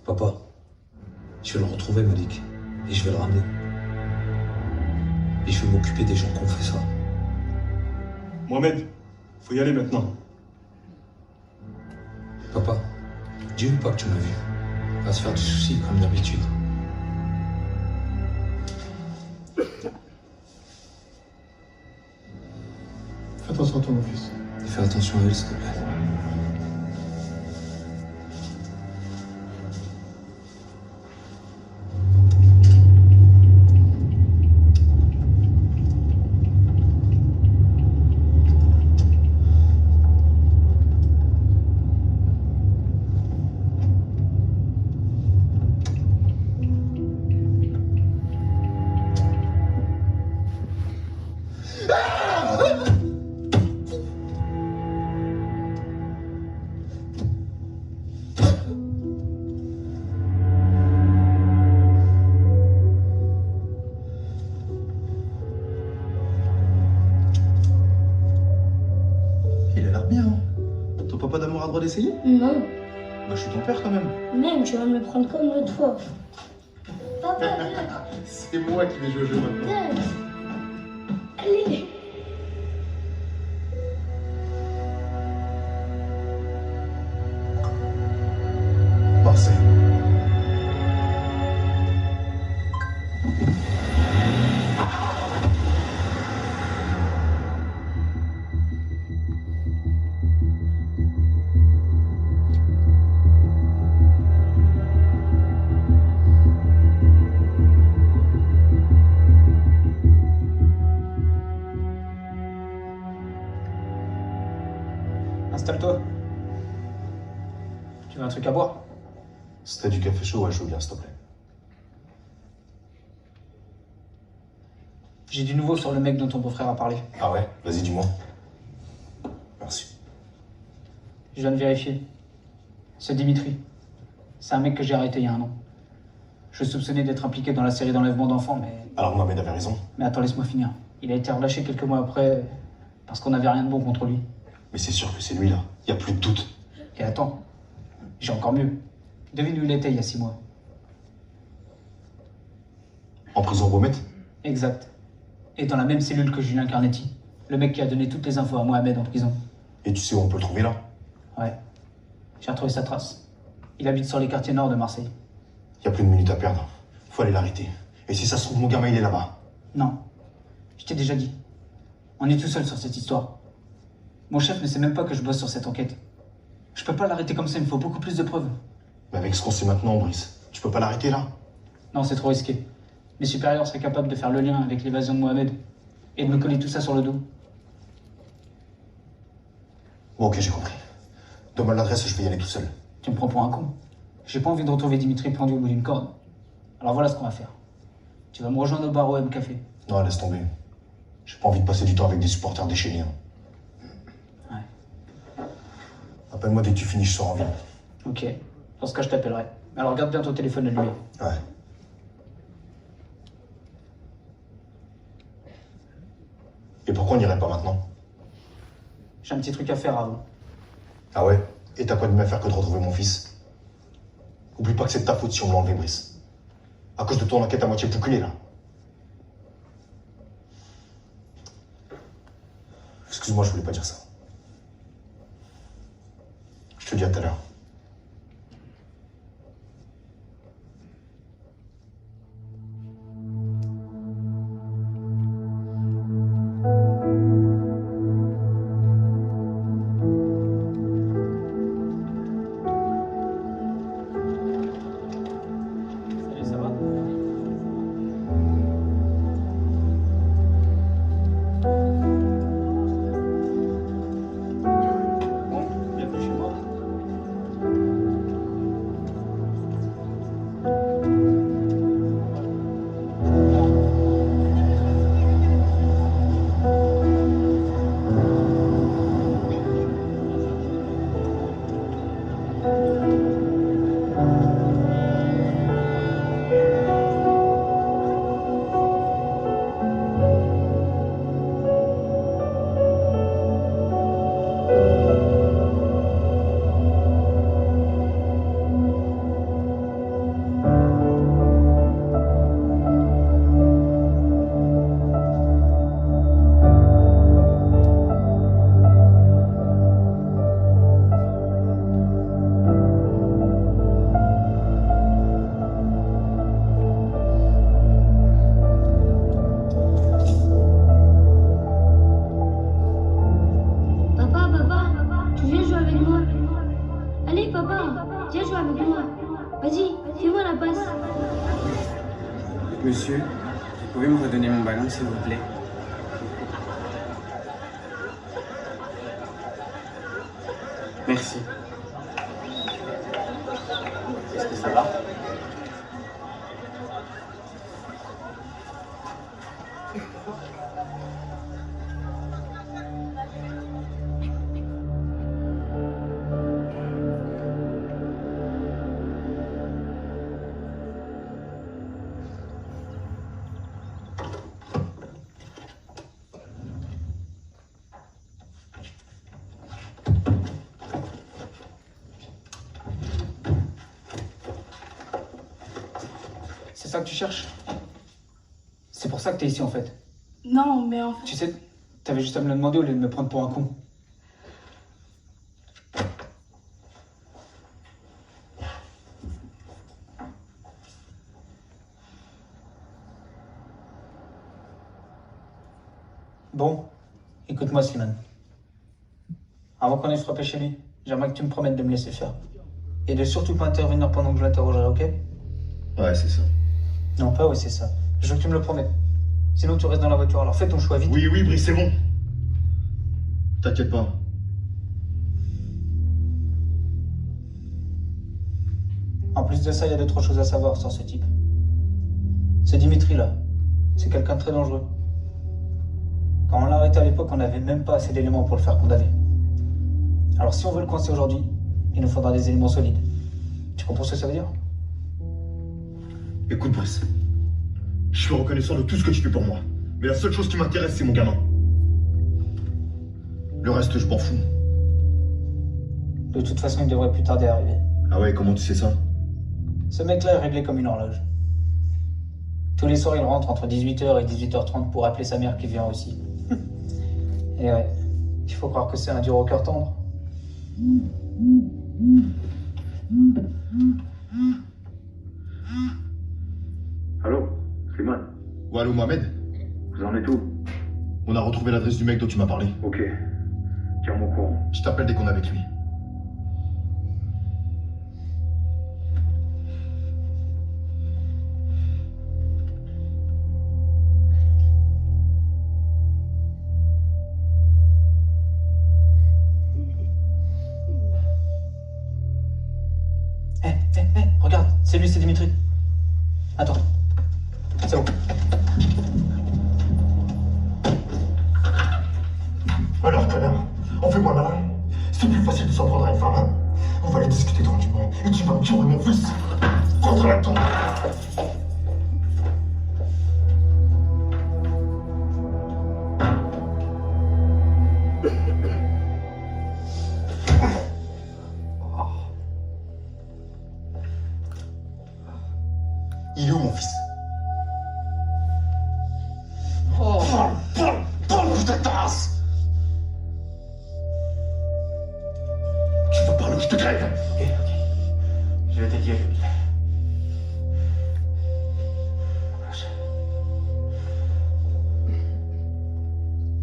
Papa, je vais le retrouver, Malik. Et je vais le ramener. Et je vais m'occuper des gens qui ont fait ça. Mohamed, faut y aller maintenant. Papa, dis-lui pas que tu m'as vu. Il va se faire du souci comme d'habitude. Fais attention à toi, mon fils. Et fais attention à elle, s'il te plaît. Il a l'air bien. Ton papa d'amour a le droit d'essayer? Non. Bah, je suis ton père quand même. Même, tu vas me le prendre comme l'autre fois. Papa, viens. C'est moi qui vais jouer au jeu maintenant. Viens. Allez. Marseille. Installe-toi. Tu veux un truc à boire? Si t'as du café chaud, ouais, je veux bien, s'il te plaît. J'ai du nouveau sur le mec dont ton beau-frère a parlé. Ah ouais? Vas-y, dis-moi. Merci. Je viens de vérifier. C'est Dimitri. C'est un mec que j'ai arrêté il y a 1 an. Je soupçonnais d'être impliqué dans la série d'enlèvement d'enfants, mais... Alors Mohamed avait raison. Mais attends, laisse-moi finir. Il a été relâché quelques mois après, parce qu'on n'avait rien de bon contre lui. Mais c'est sûr que c'est lui, là. Y a plus de doute. Et attends, j'ai encore mieux. Devine où il était il y a 6 mois. En prison Mohamed? Exact. Et dans la même cellule que Julien Carnetti, le mec qui a donné toutes les infos à Mohamed en prison. Et tu sais où on peut le trouver, là? Ouais. J'ai retrouvé sa trace. Il habite sur les quartiers nord de Marseille. Y a plus de minutes à perdre. Faut aller l'arrêter. Et si ça se trouve, mon gamin, il est là-bas. Non. Je t'ai déjà dit. On est tout seul sur cette histoire. Mon chef ne sait même pas que je bosse sur cette enquête. Je peux pas l'arrêter comme ça, il me faut beaucoup plus de preuves. Mais avec ce qu'on sait maintenant, Brice, tu peux pas l'arrêter, là? Non, c'est trop risqué. Mes supérieurs seraient capables de faire le lien avec l'évasion de Mohamed et de me coller tout ça sur le dos. Bon, ok, j'ai compris. Donne-moi l'adresse, je vais y aller tout seul. Tu me prends pour un con. J'ai pas envie de retrouver Dimitri pendu au bout d'une corde. Alors voilà ce qu'on va faire. Tu vas me rejoindre au bar OM Café. Non, laisse tomber. J'ai pas envie de passer du temps avec des supporters déchaînés. Ouais. Appelle-moi dès que tu finis, je sors en ville. Ok. Dans ce cas, je t'appellerai. Alors garde bien ton téléphone allumé. Ouais. Et pourquoi on n'irait pas maintenant? J'ai un petit truc à faire avant. Ah ouais? Et t'as quoi de mieux à faire que de retrouver mon fils? Oublie pas que c'est de ta faute si on l'a enlevé, Brice. À cause de ton enquête à moitié bouclée, là. Excuse-moi, je voulais pas dire ça. Je te dis à tout à l'heure. Salut, ça va? Bon, bienvenue chez moi. Papa, tu viens jouer avec moi. Allez, papa, viens jouer avec moi. Vas-y, fais-moi la passe. Monsieur, vous pouvez me redonner mon ballon, s'il vous plaît? Merci. Est-ce que ça va? ça que tu cherches? C'est pour ça que t'es ici en fait. Non, mais en fait... Tu sais, t'avais juste à me le demander au lieu de me prendre pour un con. Bon, écoute-moi Slimane. Avant qu'on ait frappé chez lui, j'aimerais que tu me promettes de me laisser faire. Et de surtout pas intervenir pendant que je l'interrogerai, ok? Ouais, c'est ça. Non, pas ouais, c'est ça. Je veux que tu me le promettes. Sinon tu restes dans la voiture, alors fais ton choix vite. Oui, oui, Brice, c'est bon. T'inquiète pas. En plus de ça, il y a 2-3 choses à savoir sur ce type. Ce Dimitri là, c'est quelqu'un de très dangereux. Quand on l'a arrêté à l'époque, on n'avait même pas assez d'éléments pour le faire condamner. Alors si on veut le coincer aujourd'hui, il nous faudra des éléments solides. Tu comprends ce que ça veut dire? Écoute, Brice. Je suis reconnaissant de tout ce que tu fais pour moi. Mais la seule chose qui m'intéresse, c'est mon gamin. Le reste, je m'en fous. De toute façon, il devrait plus tarder à arriver. Ah ouais, comment tu sais ça? Ce mec-là est réglé comme une horloge. Tous les soirs, il rentre entre 18h et 18h30 pour appeler sa mère qui vit en Russie. Et ouais, il faut croire que c'est un dur au cœur tendre. Allô, Slimane? Ouais, allô, Mohamed? Vous en êtes où? On a retrouvé l'adresse du mec dont tu m'as parlé. Ok. Tiens-moi au courant. Je t'appelle dès qu'on est avec lui. Regarde, c'est lui, c'est Dimitri. Attends. C'est bon. Alors, connard, on fait moi malin. C'est plus facile de s'en prendre à une femme, hein. On va aller discuter tranquillement. Et tu vas me tuer, mon fils. Rentre là-dedans. Il est où, mon fils? Oh, parle, ta tasse! Tu veux parler ou je te crève? Ok. Je vais t'aider.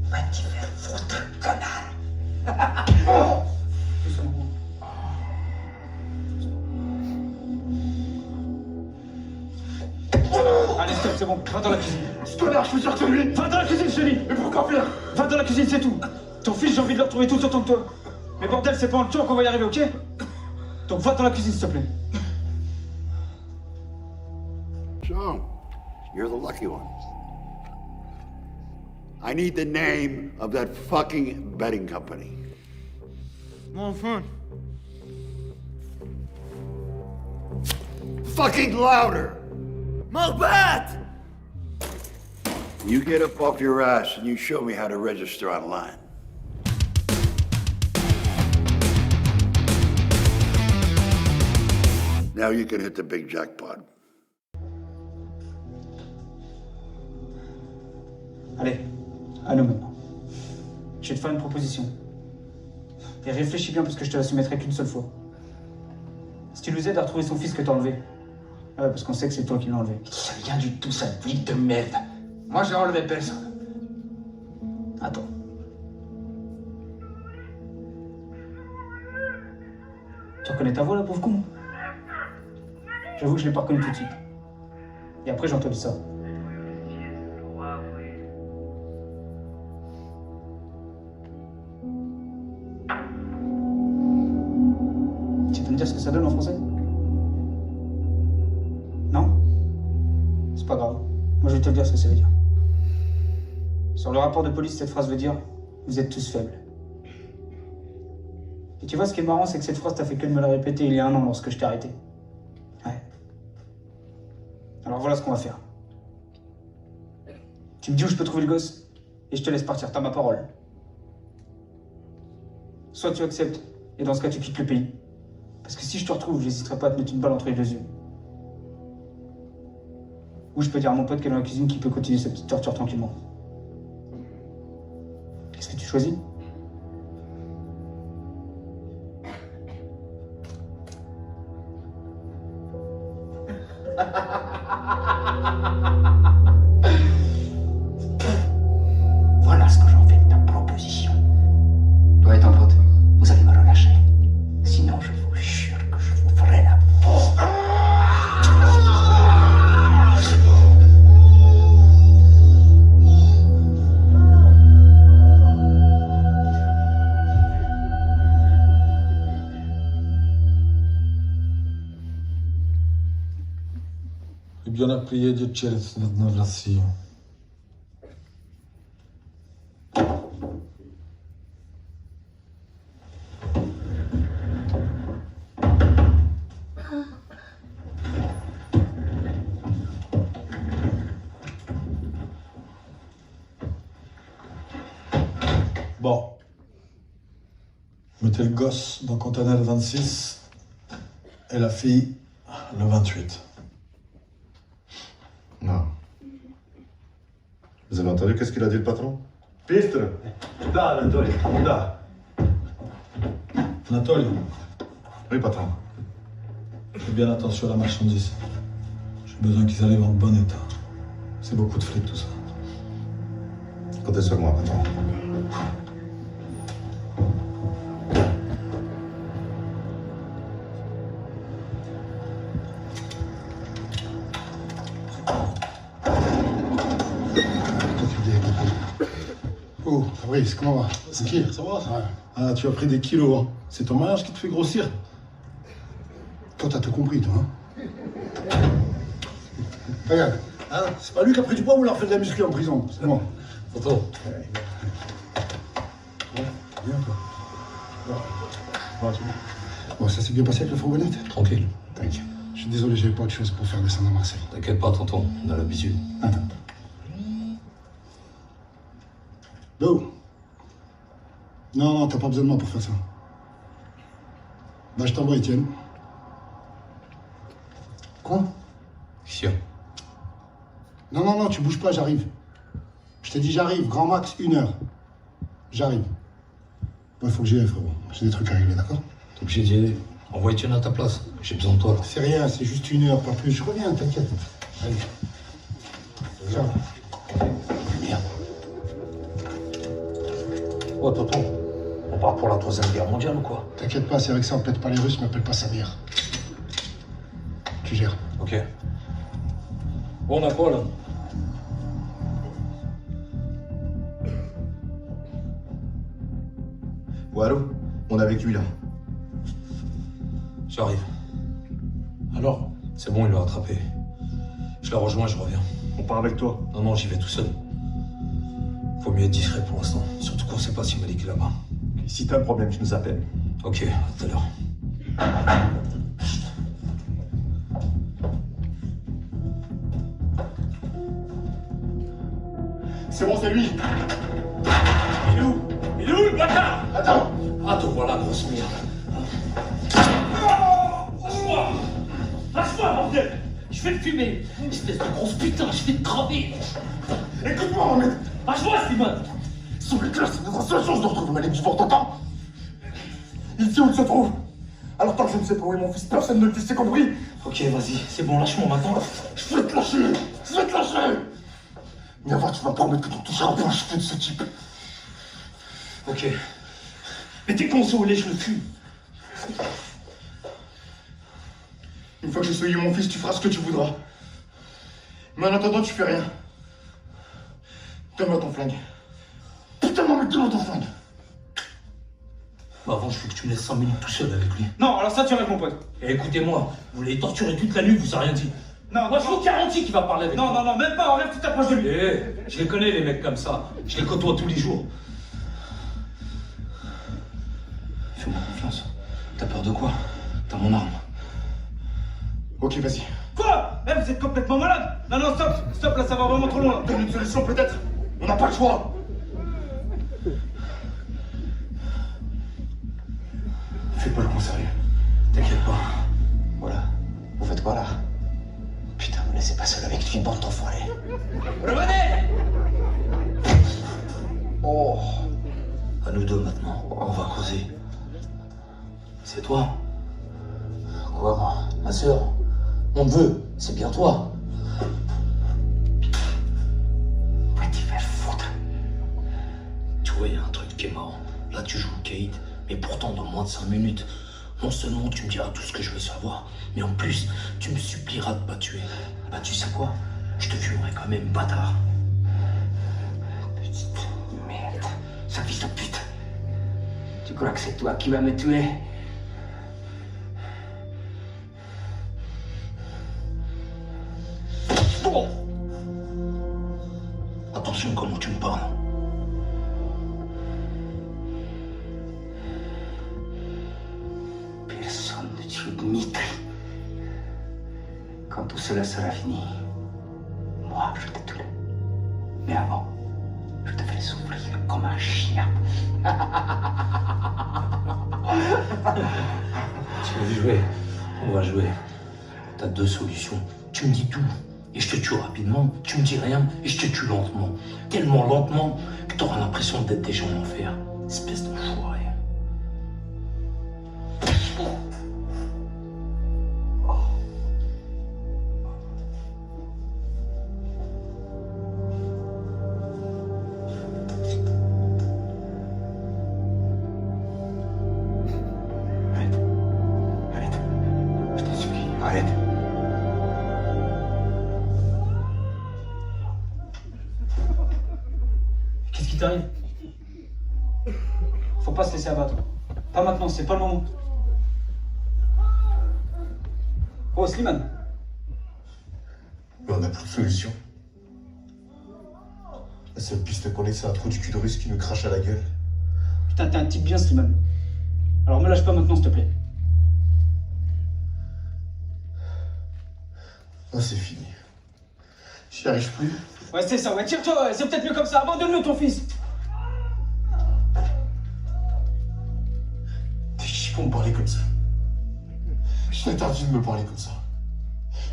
Va t'y faire foutre, connard! Allez, stop, c'est bon. Va dans la cuisine. Ce connard, je suis sûr que c'est lui! Va dans la cuisine, je te dis. Mais pourquoi faire? Va dans la cuisine, c'est tout. Ton fils, j'ai envie de le retrouver tout autant que toi. Mais bordel, c'est pas en le tuant qu'on va y arriver, ok? Donc va dans la cuisine, s'il te plaît. John, you're the lucky one. I need the name of that fucking betting company. Mon phone. Fucking louder! Mon bat! You get up off your ass and you show me how to register online. Now you can hit the big jackpot. Allez, à nous maintenant. Je vais te faire une proposition. Et réfléchis bien parce que je te la soumettrai qu'une seule fois. Si tu nous aides à retrouver son fils que t'as enlevé. Ah ouais, parce qu'on sait que c'est toi qui l'as enlevé. C'est rien du tout, sale flic de merde. Moi, j'ai enlevé personne. Attends. Tu reconnais ta voix là, pauvre con? J'avoue que je l'ai pas reconnu tout de suite. Et après, j'ai entendu ça. Tu peux me dire ce que ça donne en français? Non? C'est pas grave. Moi, je vais te dire ce que ça veut dire. Sur le rapport de police, cette phrase veut dire « Vous êtes tous faibles ». Et tu vois, ce qui est marrant, c'est que cette phrase, t'as fait que de me la répéter il y a 1 an lorsque je t'ai arrêté. Ouais. Alors voilà ce qu'on va faire. Tu me dis où je peux trouver le gosse, et je te laisse partir, t'as ma parole. Soit tu acceptes, et dans ce cas, tu quittes le pays. Parce que si je te retrouve, j'hésiterai pas à te mettre une balle entre les 2 yeux. ou je peux dire à mon pote qui est dans la cuisine qu'il peut continuer sa petite torture tranquillement. Qu'est-ce que tu choisis? Voilà ce que j'en fais de ta proposition. Toi et ton pote, vous allez me relâcher. Sinon, je vous jure que je vous ferai la peau. Lubiona przyjedzie через на Россию. Bon. Mettez le gosse dans conteneur 26 et la fille le 28. Non. Vous avez entendu qu'est-ce qu'il a dit le patron? Pistre. Да, Анатолий, да. Anatoly, Oui, patron. fais bien attention à la marchandise. J'ai besoin qu'ils arrivent en bon état. C'est beaucoup de fric tout ça. Comptez sur moi, patron. Oh, Fabrice, comment va? C'est qui? Ça va ça? Ouais. Ah, tu as pris des kilos, hein. C'est ton mariage qui te fait grossir. Toi, t'as tout compris, toi, hein? Regarde. Ah, c'est pas lui qui a pris du poids ou il a fait de la muscu en prison? C'est moi. Photo. Bien, toi. Bon, ça s'est bien passé avec le fourgonnette? Tranquille. T'inquiète. Je suis désolé, j'avais pas autre chose pour faire descendre à Marseille. T'inquiète pas, tonton, on a l'habitude. Attends. Beau. Non, t'as pas besoin de moi pour faire ça. Bah, je t'envoie Étienne. Quoi? Sûr. Non, tu bouges pas, j'arrive. Je t'ai dit j'arrive, grand max 1 heure. J'arrive. Bon, il faut que j'y aille, frérot. J'ai des trucs à régler, d'accord? T'es obligé d'y aller. Envoie Étienne à ta place. J'ai besoin de toi. C'est rien, c'est juste 1 heure, pas plus. Je reviens, t'inquiète. Allez. Ciao. Merde. Oh, tonton, on part pour la 3e guerre mondiale ou quoi? T'inquiète pas, c'est vrai que ça m'appelle pas les Russes, m'appelle pas Samir. Tu gères. Ok. Bon, on a quoi là? Ouais, allô? On est avec lui là. J'arrive. Alors? C'est bon, il l'a attrapé. Je la rejoins, je reviens. On part avec toi? Non, j'y vais tout seul. Faut mieux être discret pour l'instant. Surtout qu'on sait pas si Malik est là-bas. Si t'as un problème, tu nous appelles. Ok, à tout à l'heure. C'est bon, c'est lui. Il est où? Il est où le bâtard? Attends. Ah, te voilà, grosse merde. Lâche-moi! Lâche-moi, bordel! Je vais te fumer! Espèce de grosse putain, je vais te crever! Écoute-moi, Mohamed. Lâche-moi, Simon! S'il vous plaît, c'est notre seule chance de retrouver Malik vivant, t'entends? Il sait où il se trouve. Alors tant que je ne sais pas où est mon fils, personne ne le dit, c'est compris? Ok, vas-y, c'est bon, lâche-moi maintenant. Je vais te lâcher. Je vais te lâcher. Niava, tu vas promettre que tu toucheras pas un cheveu de ce type. Ok. Mais t'es consolé, je le fume. Une fois que j'ai souillé mon fils, tu feras ce que tu voudras. Mais en attendant, tu fais rien. Donne-moi ton flingue. Putain, non, mais donne-moi ton flingue. Bah avant, je veux que tu me laisses 5 minutes tout seul avec lui. Non, alors ça, tu rêves, mon pote. Et écoutez-moi, vous l'avez torturé toute la nuit, vous a rien dit. Non, Moi, je vous garantis qu'il va parler avec moi. non, même pas, enlève, tu t'approches de lui. Eh, je les connais, les mecs comme ça. Je les côtoie tous les jours. Fais-moi confiance. T'as peur de quoi? T'as mon arme. Ok, vas-y. Quoi? Eh, vous êtes complètement malade. Non, stop, là, ça va vraiment trop loin. Donne une solution, peut-être. On n'a pas le choix. Fais pas le con sérieux. T'inquiète pas. Voilà. Vous faites quoi là? Putain, vous laissez pas seul avec lui, bande d'enfoirés. Revenez! Oh! À nous deux maintenant, on va causer. C'est toi? Quoi, moi? Ma sœur? Mon neveu, c'est bien toi. Va t'y faire foutre. Tu vois, il y a un truc qui est marrant. Là, tu joues Kate, mais pourtant dans moins de 5 minutes. Non seulement tu me diras tout ce que je veux savoir, mais en plus, tu me supplieras de pas tuer. Bah tu sais quoi? Je te fumerai quand même, bâtard. Petite merde. Sale fils de pute. Tu crois que c'est toi qui vas me tuer? Bon. Attention comment tu me parles. Personne ne tue Dmitri. Quand tout cela sera fini, moi je te tuerai. Mais avant, je te ferai souffrir comme un chien. Tu veux jouer? On va jouer. T'as deux solutions. Tu me dis tout et je te tue rapidement. Tu me dis rien et je te tue lentement. Tellement lentement que t'auras l'impression d'être déjà en enfer. Espèce d'enfoiré. Arrête. Qu'est-ce qui t'arrive? Faut pas se laisser abattre. Pas maintenant, c'est pas le moment. Oh, Slimane. Mais on n'a plus de solution. La seule piste qu'on ait, c'est un trou du cul de russe qui nous crache à la gueule. Putain, t'es un type bien, Slimane. Alors me lâche pas maintenant, s'il te plaît. Non, c'est fini. J'y arrive plus. Ouais, c'est ça, ouais, tire-toi, ouais, c'est peut-être mieux comme ça. Abandonne-le, ton fils. T'es qui pour me parler comme ça? Je t'interdis de me parler comme ça.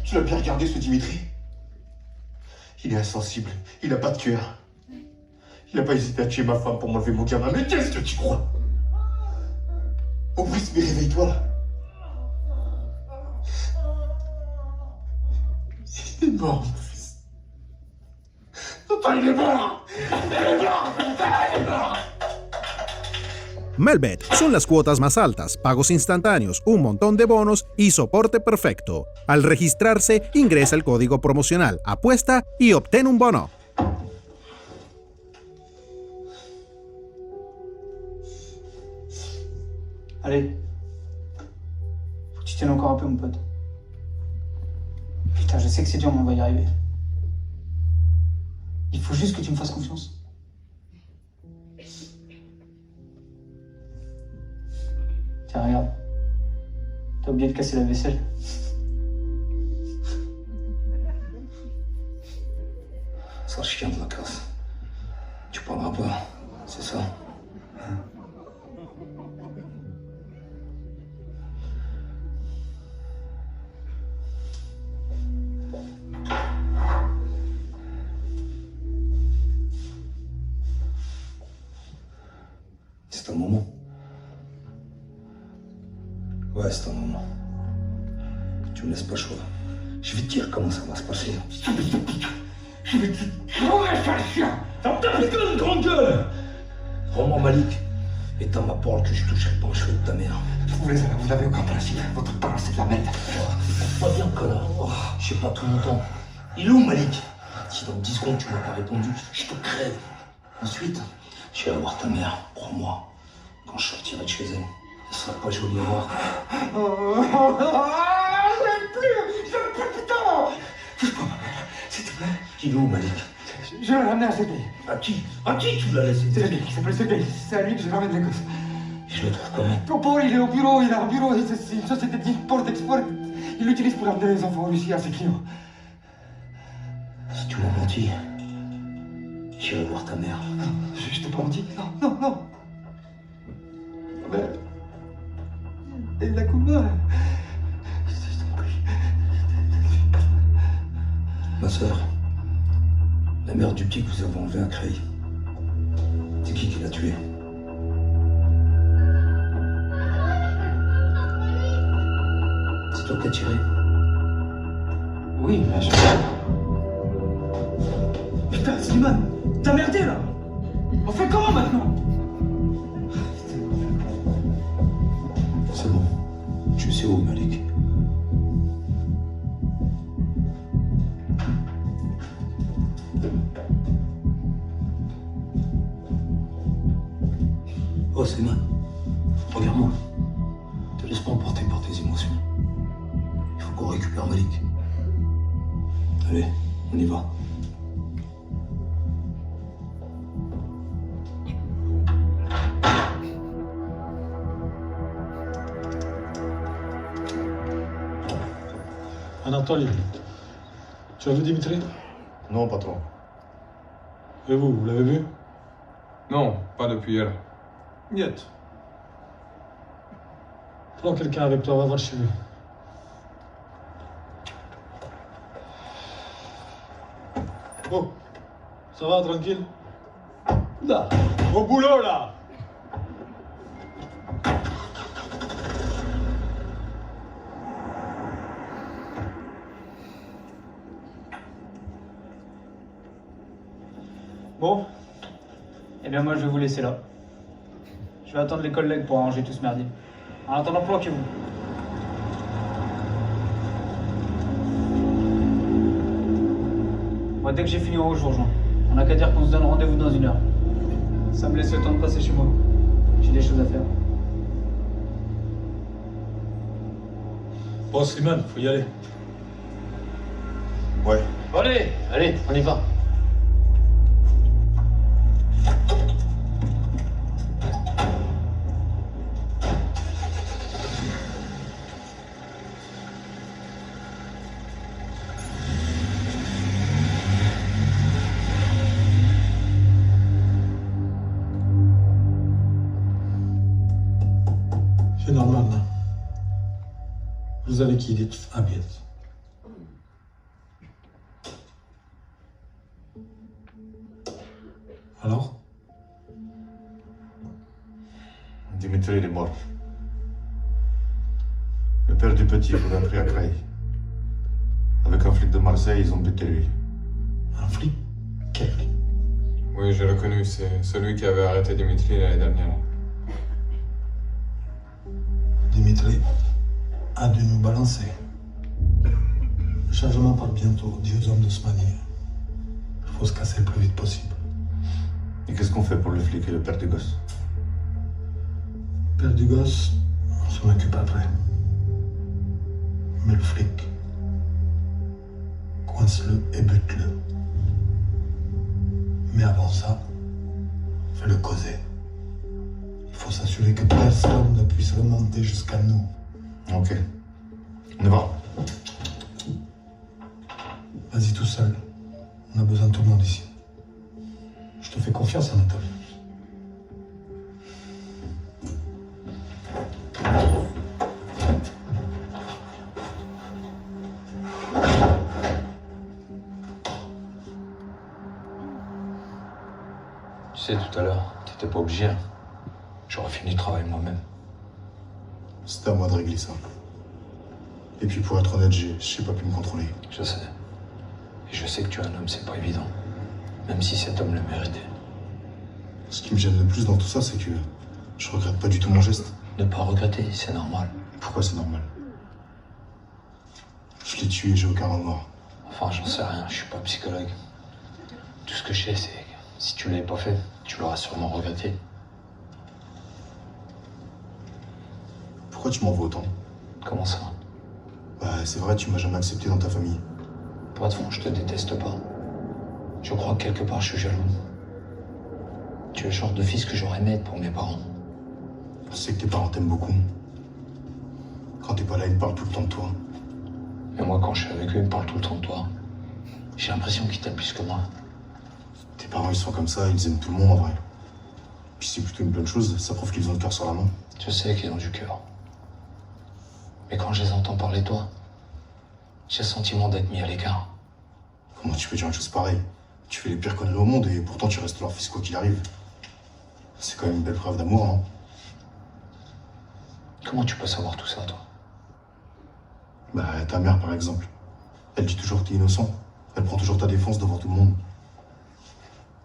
Tu l'as bien regardé, ce Dimitri? Il est insensible, il a pas de cœur. Il a pas hésité à tuer ma femme pour m'enlever mon gamin. Mais qu'est-ce que tu crois? Oh Brice, mais réveille-toi là. Il est mort, mon fils. Putain, il est mort! Il est mort! Putain, il est mort! Melbet son las cuotas más altas, pagos instantáneos, un montón de bonos y soporte perfecto. Al registrarse, ingresa el código promocional Apuesta y obtén un bono. Allez. Faut que tu tiennes encore un peu, mon pote. Putain, je sais que c'est dur, mais on va y arriver. Il faut juste que tu me fasses confiance. Tiens, regarde. T'as oublié de casser la vaisselle. Sale chien de la casse. Tu parleras pas, c'est ça? C'est un moment. Ouais, c'est un moment. Tu me laisses pas le choix. Je vais te dire comment ça va se passer. Je vais te... Oh, sale chien! T'as une grande gueule! Rends-moi Malik. Et t'as ma parole que je toucherai pas aux cheveux de ta mère. Vous n'avez aucun principe. Votre parole, c'est de la merde. Pas bien, connard. Oh, j'ai pas tout mon temps. Il est où, Malik? Si dans 10 secondes tu m'as pas répondu, je te crève. Ensuite, j'irai voir ta mère, crois-moi. Quand je sortirai de chez elle, ce sera pas joli à voir. J'aime plus, putain! Touche pas ma mère, s'il te plaît. Il est où, Malik? Je l'ai ramené à Sergei. À qui? À qui tu l'as laissé? Sergei, qui s'appelle Sergei. C'est à lui que je ramène les gosses. Je le trouve comment? Ton pauvre, il est au bureau, il a un bureau, c'est une société d'import-export. Il l'utilise pour amener les enfants en Russie à ses clients. Si tu m'as menti, j'irai voir ta mère. Non, je t'ai pas menti. Non. Mais... Et la Kuma... Je t'en prie. ma sœur. La mère du petit que vous avez enlevé à Creil. C'est qui l'a tué? C'est toi qui as tiré? Oui, mais je... Putain, Slimane, t'as merdé là! On fait comment maintenant? C'est bon. Je sais où, Malik. Oh, Slimane, regarde-moi. Te laisse pas emporter par tes émotions. Il faut qu'on récupère Malik. Allez, on y va. Anatoly, tu as vu Dimitri? Non, patron. Et vous l'avez vu? Non, pas depuis hier. Niet. Prends quelqu'un avec toi, va voir chez lui. Oh, ça va, tranquille? Là, au boulot, là! Bon, eh bien moi je vais vous laisser là. Je vais attendre les collègues pour arranger tout ce merdier. En attendant, planquez-vous. Moi dès que j'ai fini en haut, je vous rejoins. On n'a qu'à dire qu'on se donne rendez-vous dans 1 heure. Ça me laisse le temps de passer chez moi. J'ai des choses à faire. Bon, Slimane, faut y aller. Ouais. Allez, on y va. C'est normal, non? Vous allez quitter Abiet. Alors? Dimitri, il est mort. Le père du petit, vous l'a pris à Creil. Avec un flic de Marseille, ils ont buté lui. Un flic? Quel flic? Oui, j'ai reconnu, c'est celui qui avait arrêté Dimitri l'année dernière. Dimitri a dû nous balancer. Le changement part bientôt, dit aux hommes de se manier. Il faut se casser le plus vite possible. Et qu'est-ce qu'on fait pour le flic et le père du gosse? Père du gosse, on s'en occupe après. Mais le flic, coince-le et bute-le. Mais avant ça, fais-le causer. Il faut s'assurer que personne ne puisse remonter jusqu'à nous. Ok. On y va. Vas-y tout seul. On a besoin de tout le monde ici. Je te fais confiance, Anatoly. Tu sais, tout à l'heure, t'étais pas obligé. Hein. J'aurais fini le travail moi-même. C'était à moi de régler ça. Et puis pour être honnête, je sais pas pu me contrôler. Je sais. Et je sais que tu es un homme, c'est pas évident. Même si cet homme le méritait. Ce qui me gêne le plus dans tout ça, c'est que je regrette pas du tout mon geste. Ne pas regretter, c'est normal. Pourquoi c'est normal? Je l'ai tué, j'ai aucun remords. Enfin, j'en sais rien, je suis pas psychologue. Tout ce que je sais, c'est que si tu l'avais pas fait, tu l'auras sûrement regretté. Pourquoi tu m'en veux autant? Comment ça? Bah, c'est vrai, tu m'as jamais accepté dans ta famille. Pour être franc, je te déteste pas. Je crois que quelque part, je suis jaloux. Tu es le genre de fils que j'aurais aimé être pour mes parents. Je sais que tes parents t'aiment beaucoup. Quand t'es pas là, ils parlent tout le temps de toi. Mais moi, quand je suis avec eux, ils me parlent tout le temps de toi. J'ai l'impression qu'ils t'aiment plus que moi. Tes parents, ils sont comme ça, ils aiment tout le monde en vrai. Puis c'est plutôt une bonne chose, ça prouve qu'ils ont le cœur sur la main. Je sais qu'ils ont du cœur. Mais quand je les entends parler de toi, j'ai le sentiment d'être mis à l'écart. Comment tu peux dire une chose pareille? Tu fais les pires conneries au monde et pourtant tu restes leur fils quoi qu'il arrive. C'est quand même une belle preuve d'amour, non? Comment tu peux savoir tout ça, toi? Bah, ta mère, par exemple. Elle dit toujours que t'es innocent. Elle prend toujours ta défense devant tout le monde.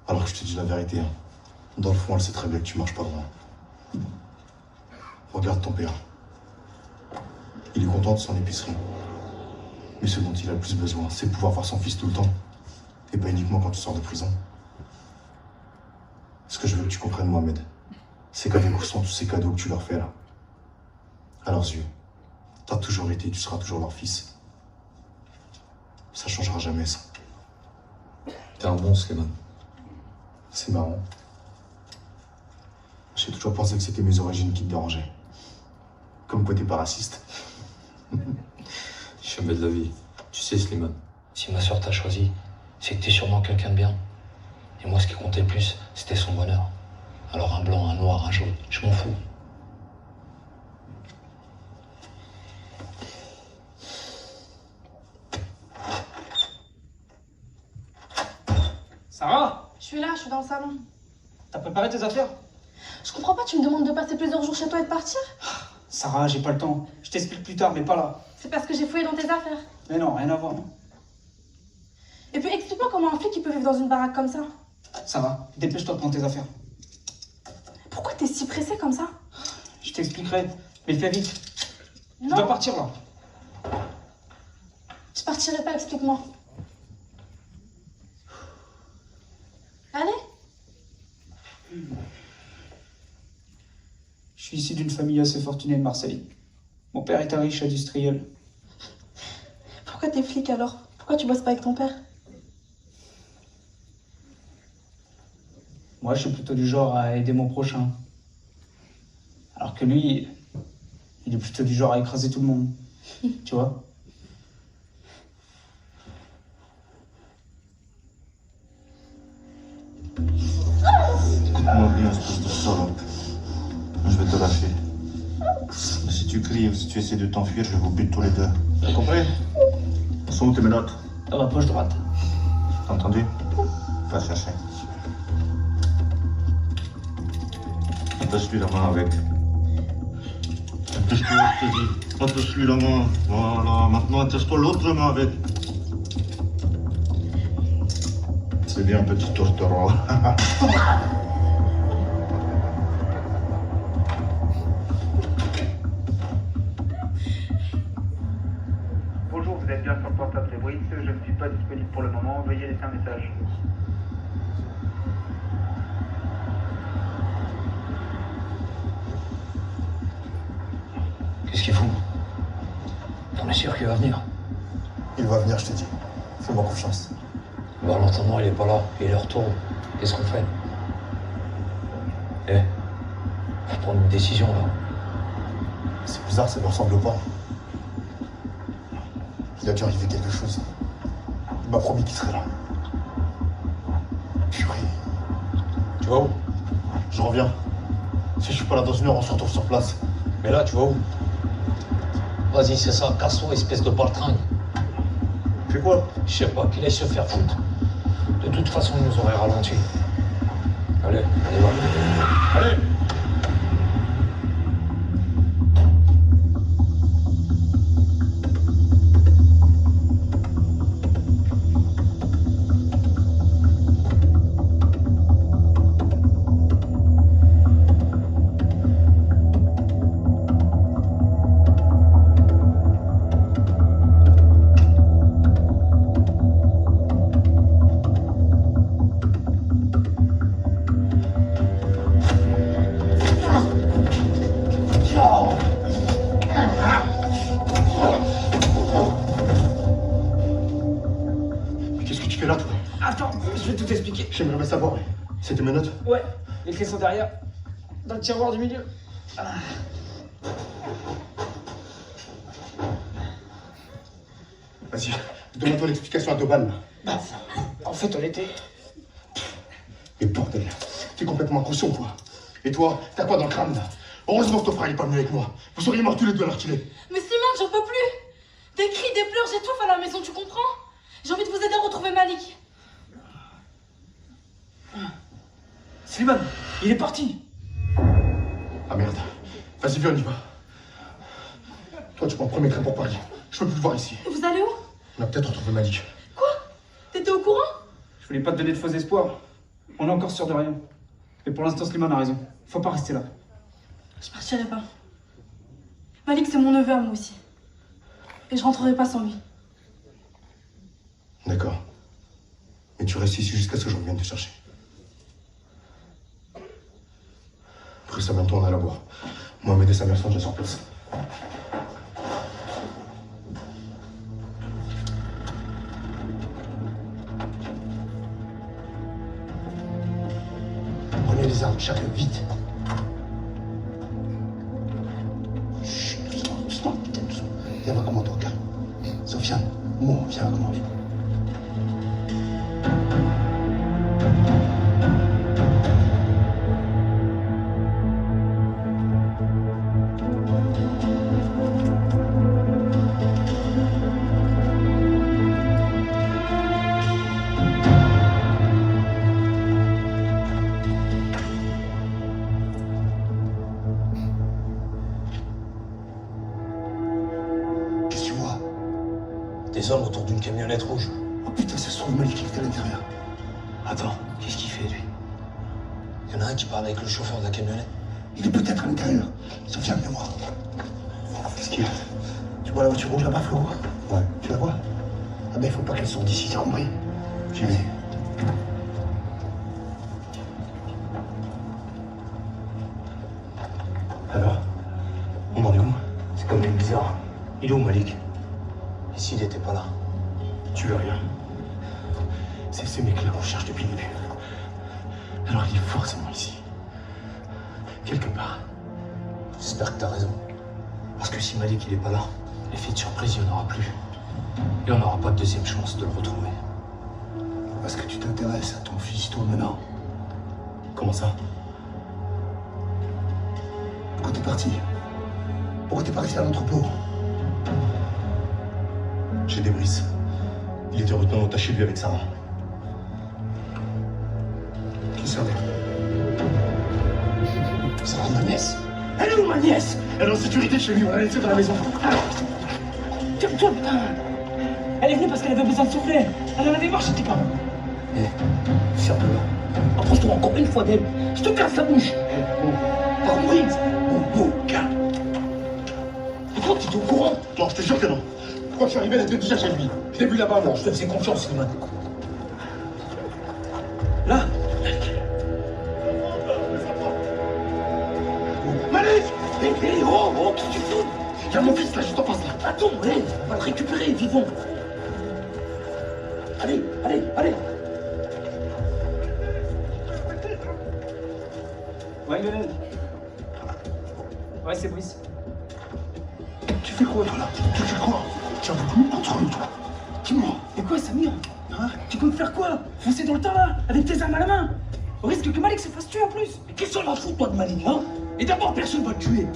Alors que je te dis la vérité, hein. Dans le fond, elle sait très bien que tu marches pas droit. Regarde ton père. Il est content de son épicerie. Mais ce dont il a le plus besoin, c'est de pouvoir voir son fils tout le temps. Et pas uniquement quand tu sors de prison. Ce que je veux que tu comprennes, Mohamed, c'est qu'avec où sont tous ces cadeaux que tu leur fais là, à leurs yeux, t'as toujours été et tu seras toujours leur fils. Ça changera jamais, ça. T'es un bon, Slimane. C'est marrant. J'ai toujours pensé que c'était mes origines qui te dérangeaient. Comme quoi t'es pas raciste. Jamais de la vie. Tu sais, Slimane, si ma soeur t'a choisi, c'est que t'es sûrement quelqu'un de bien. Et moi, ce qui comptait le plus, c'était son bonheur. Alors un blanc, un noir, un jaune, je m'en fous. Sarah, Je suis là, je suis dans le salon. t'as préparé tes affaires? Je comprends pas, tu me demandes de passer plusieurs jours chez toi et de partir? Sarah, j'ai pas le temps. Je t'explique plus tard, mais pas là. C'est parce que j'ai fouillé dans tes affaires. Mais non, rien à voir. Et puis explique-moi comment un flic il peut vivre dans une baraque comme ça. Sarah, dépêche-toi de prendre tes affaires. Pourquoi t'es si pressé comme ça? Je t'expliquerai, mais fais vite. Non. Tu dois partir là. Je partirai pas, explique-moi. Allez. Je suis issu d'une famille assez fortunée de Marseille. Mon père était un riche industriel. Pourquoi t'es flic alors? Pourquoi tu bosses pas avec ton père? Moi, je suis plutôt du genre à aider mon prochain. Alors que lui, il est plutôt du genre à écraser tout le monde. Tu vois? Écoute-moi bien, espèce de salope. Je vais te lâcher. Mais si tu cries ou si tu essaies de t'enfuir, je vous bute tous les deux. T'as compris? Sont où tes menottes? Dans ma poche droite. T'as entendu? Va chercher. Attache-lui la main avec. Attache-lui, je te dis. Attache-lui la main. Voilà, maintenant attache-toi l'autre main avec. C'est bien, petit tourtereau. Bonjour, vous êtes bien sur le portable de Brice. Je ne suis pas disponible pour le moment. Veuillez laisser un message. Qu'est-ce qu'il fout? T'en es sûr qu'il va venir? Il va venir, je te dis. Fais-moi confiance. Bon, l'entendement, il est pas là. Il est retourne. Qu'est-ce qu'on fait? Faut prendre une décision, là. C'est bizarre, ça ne ressemble pas. Il a dû arriver quelque chose. Il m'a promis qu'il serait là. Purée. Tu vas où? Je reviens. Si je suis pas là dans une heure, on se retrouve sur place. Mais là, tu vas où? Vas-y, c'est ça. Casse-toi, espèce de baltringue. Fais quoi? Je sais pas, qu'il aille se faire foutre. De toute façon, il nous aurait ralenti. Allez, allez, va. Allez! J'aimerais savoir. C'était mes notes? Ouais, les clés sont derrière. Dans le tiroir du milieu. Ah. Vas-y, demande-toi l'explication à 2 balles. Bah, en fait, on était... Mais bordel, t'es complètement inconscient, quoi. Et toi, t'as quoi dans le crâne, là? Heureusement que ton frère n'est pas venu avec moi. Vous seriez morts tous les deux à l'heure qu'il est. Mais Slimane, j'en peux plus. Des cris, des pleurs, j'étouffe à la maison, tu comprends? J'ai envie de vous aider à retrouver Malik. Slimane, il est parti. Ah merde. Vas-y, viens, on y va. Toi, tu prends le premier train pour Paris. Je peux plus te voir ici. Vous allez où? On a peut-être retrouvé Malik. Quoi? T'étais au courant? Je voulais pas te donner de faux espoirs. On est encore sûr de rien. Et pour l'instant, Slimane a raison. Faut pas rester là. Je partirai pas. Malik, c'est mon neveu à moi aussi. Et je rentrerai pas sans lui. D'accord. Mais tu restes ici jusqu'à ce que je revienne te chercher. Après ça, bientôt on a à la boire. Mohamed et sa mère sont déjà sur place. Prenez les armes, chacun, vite. Chut, doucement, doucement. Viens avec moi, toi, calme. Sofiane, Mo, viens avec moi, viens. Des hommes autour d'une camionnette rouge. Oh putain, ça se trouve Malik qui est à l'intérieur. Attends, qu'est-ce qu'il fait, lui? Il y en a un qui parle avec le chauffeur de la camionnette. Il est peut-être à l'intérieur. Sofiane, viens voir. Qu'est-ce qu'il y a? Tu vois la voiture rouge là-bas, Flo? Ouais. Tu la vois? Ah ben, il faut pas qu'elle sorte d'ici, t'as compris? J'y vais. Alors? On en est où? C'est quand même bizarre. Il est où, Malik? Et s'il n'était pas là? Tu veux rien. C'est ces mecs-là qu'on cherche depuis le début. Alors il est forcément ici. Quelque part. J'espère que t'as raison. Parce que si Malik il est pas là, l'effet de surprise il n'y en aura plus. Et on n'aura pas de deuxième chance de le retrouver. Parce que tu t'intéresses à ton fils, toi, maintenant. Comment ça? Pourquoi t'es parti? Pourquoi t'es pas resté à l'entrepôt? Chez Débris. Il était retenu en otage chez lui avec Sarah. Qui ça? Sarah, ma nièce. Elle est où, ma nièce? Elle est en sécurité chez lui, on l'a laissée dans la maison. Calme-toi, putain. Elle est venue parce qu'elle avait besoin de souffler. Elle en avait marre chez tes parents. Ferme-le. Approche-toi encore une fois d'elle. Je te casse la bouche. T'as compris? Calme. Pourquoi tu es au courant? Non, je te jure que non. Quand je suis arrivé, elle était déjà chez lui. Je l'ai vu là-bas, moi. Je te faisais confiance, Slimane. Là? Malik! Oh, qu'est-ce que tu fous? Il y a mon fils là, juste en face là. Attends, allez, on va le récupérer, vivant. Allez, allez, allez. Ouais, Lionel. Ouais, c'est Brice. Tu fais quoi, toi, là? Tu fais quoi? Tu as voulu contre nous, toi? Dis-moi. Et quoi, Samir? Hein? Tu comptes faire quoi? Foncer dans le tas, là? Avec tes armes à la main? Au risque que Malik se fasse tuer en plus? Mais qu'est-ce qu'on va foutre, toi, de Malik, hein? Et d'abord, personne va te tuer.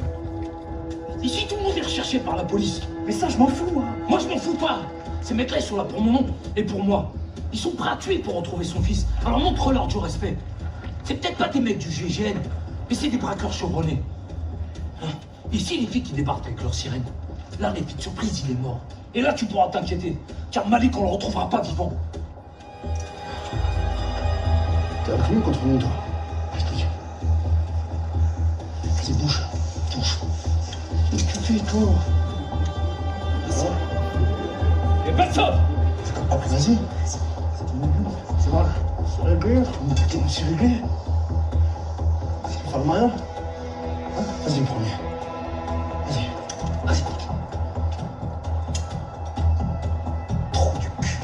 Ici, tout le monde est recherché par la police. Mais ça, je m'en fous, moi. Moi, je m'en fous pas. Ces mecs-là, ils sont là pour mon oncle et pour moi. Ils sont prêts à tuer pour retrouver son fils. Alors montre-leur du respect. C'est peut-être pas des mecs du GIGN, mais c'est des braqueurs chevronnés. Hein? Ici, les filles qui débarquent avec leur sirène. Là, l'effet de surprise, il est mort. Et là, tu pourras t'inquiéter. Car Malik, on le retrouvera pas vivant. T'es un crime contre nous, toi. Explique. Vas-y, bouge. Touche. Qu'est-ce que tu fais, toi? Et personne! Ah, vas-y. C'est bon, là. C'est réglé. C'est réglé. C'est pas le moyen. Hein? Vas-y, le premier. Vas-y. Vas-y. Trop du cul.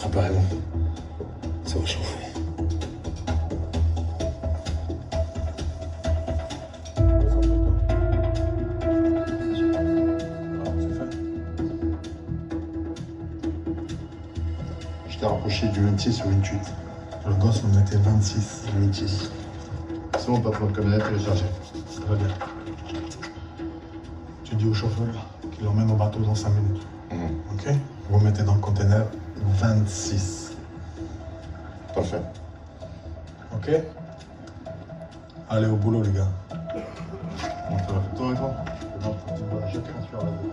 Préparez-vous. Ça va chauffer. Je t'ai rapproché du 26 ou 28. Le gosse me mettait 26. 26. C'est bon, patron, le camionnette est chargé. Très bien. Tu dis au chauffeur qu'il l'emmène au bateau dans 5 minutes. Ok? Vous mettez dans le conteneur 26. Parfait. Ok? Allez au boulot, les gars. On fait la photo et toi? Je transfère la photo.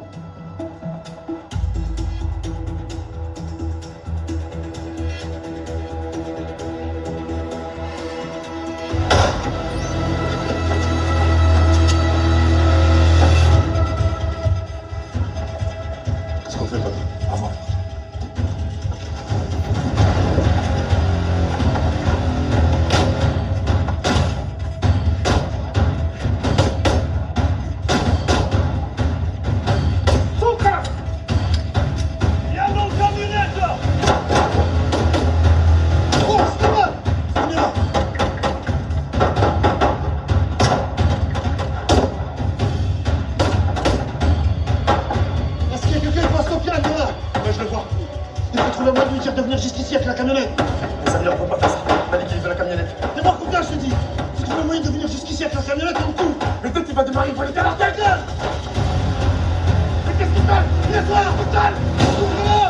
Qu'est-ce qu'on fait, patron? Avant. Est-ce qu'il y a quelqu'un qui passe Sofiane, là? Ouais, je le vois. Il faut trouver un moyen de lui dire de venir jusqu'ici avec la camionnette. Mais Samir, on peut pas faire ça. Malik, il est dans la camionnette. T'es mort combien, je te dis? Si tu trouves un moyen de venir jusqu'ici avec la camionnette, on tout. Mais peut-être qu'il va démarrer, il faut aller à leur tête, là. Mais qu'est-ce qu'il fait? Laisse-moi, putain! Ouvre-le!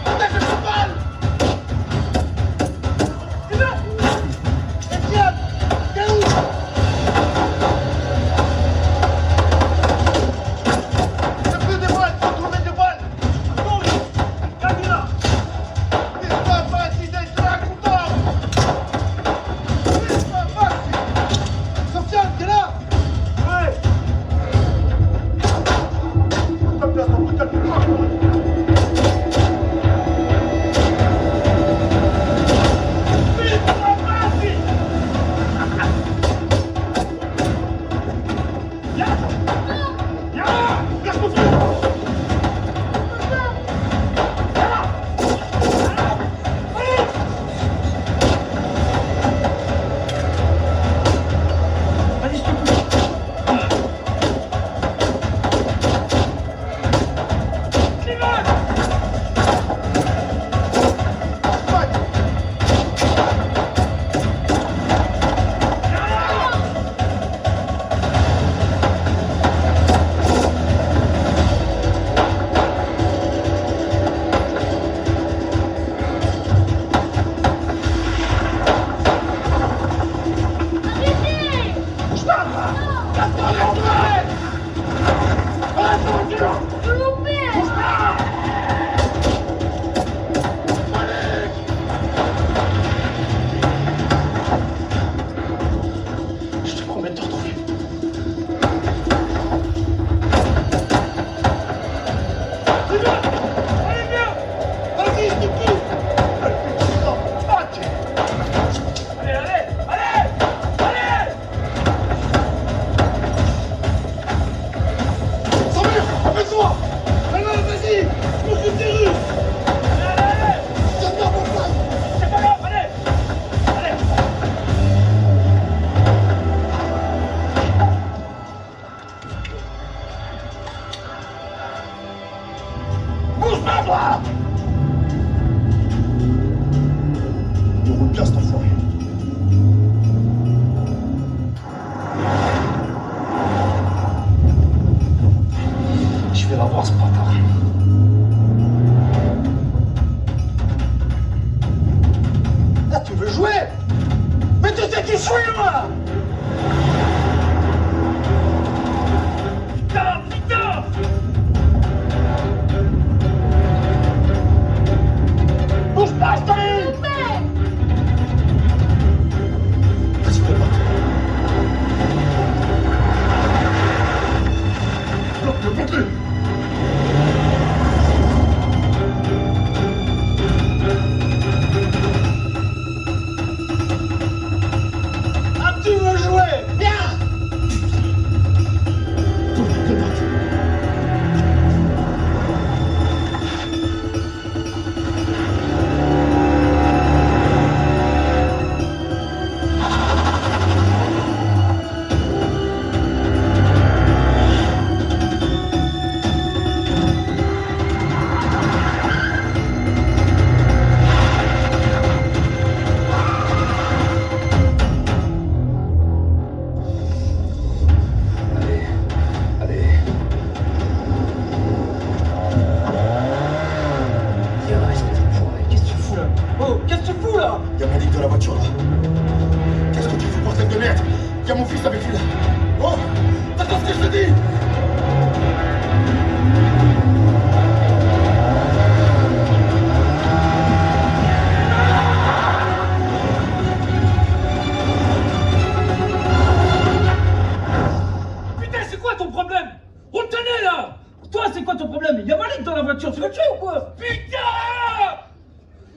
Putain, je suis mal! Etienne! T'es où? T'as plus de voiles, faut trouver des voiles! Non, Camila! Laisse-moi passer, laisse-moi content! Laisse-moi passer! Sofiane, t'es là? Ouais! Ta place dans le calme, laisse-moi passer! Je te promets de te retrouver. C'est bien! Allez, viens! Vas-y, je te pousse! Allez, allez! Allez! Allez! Samir, appelle-toi! Allez, vas-y! Je m'occupe des rues! Allez, allez, allez! Tiens-toi pour ça! C'est pas grave, allez! Allez! Bouge pas, toi! Il roule bien, cet enfoiré. Je vais l'avoir, ce bâtard. Là, tu veux jouer? Mais tu sais qui je suis, moi! Putain, putain! Bouge pas, je t'en ai! Vas-y, fais le battre. Bloque-le, bloque-le! Ah, tu veux jouer? Viens! Bloque-le, bloque-le. c'est quoi ton problème? Il y a Malik dans la voiture, tu veux le tuer ou quoi? Putain!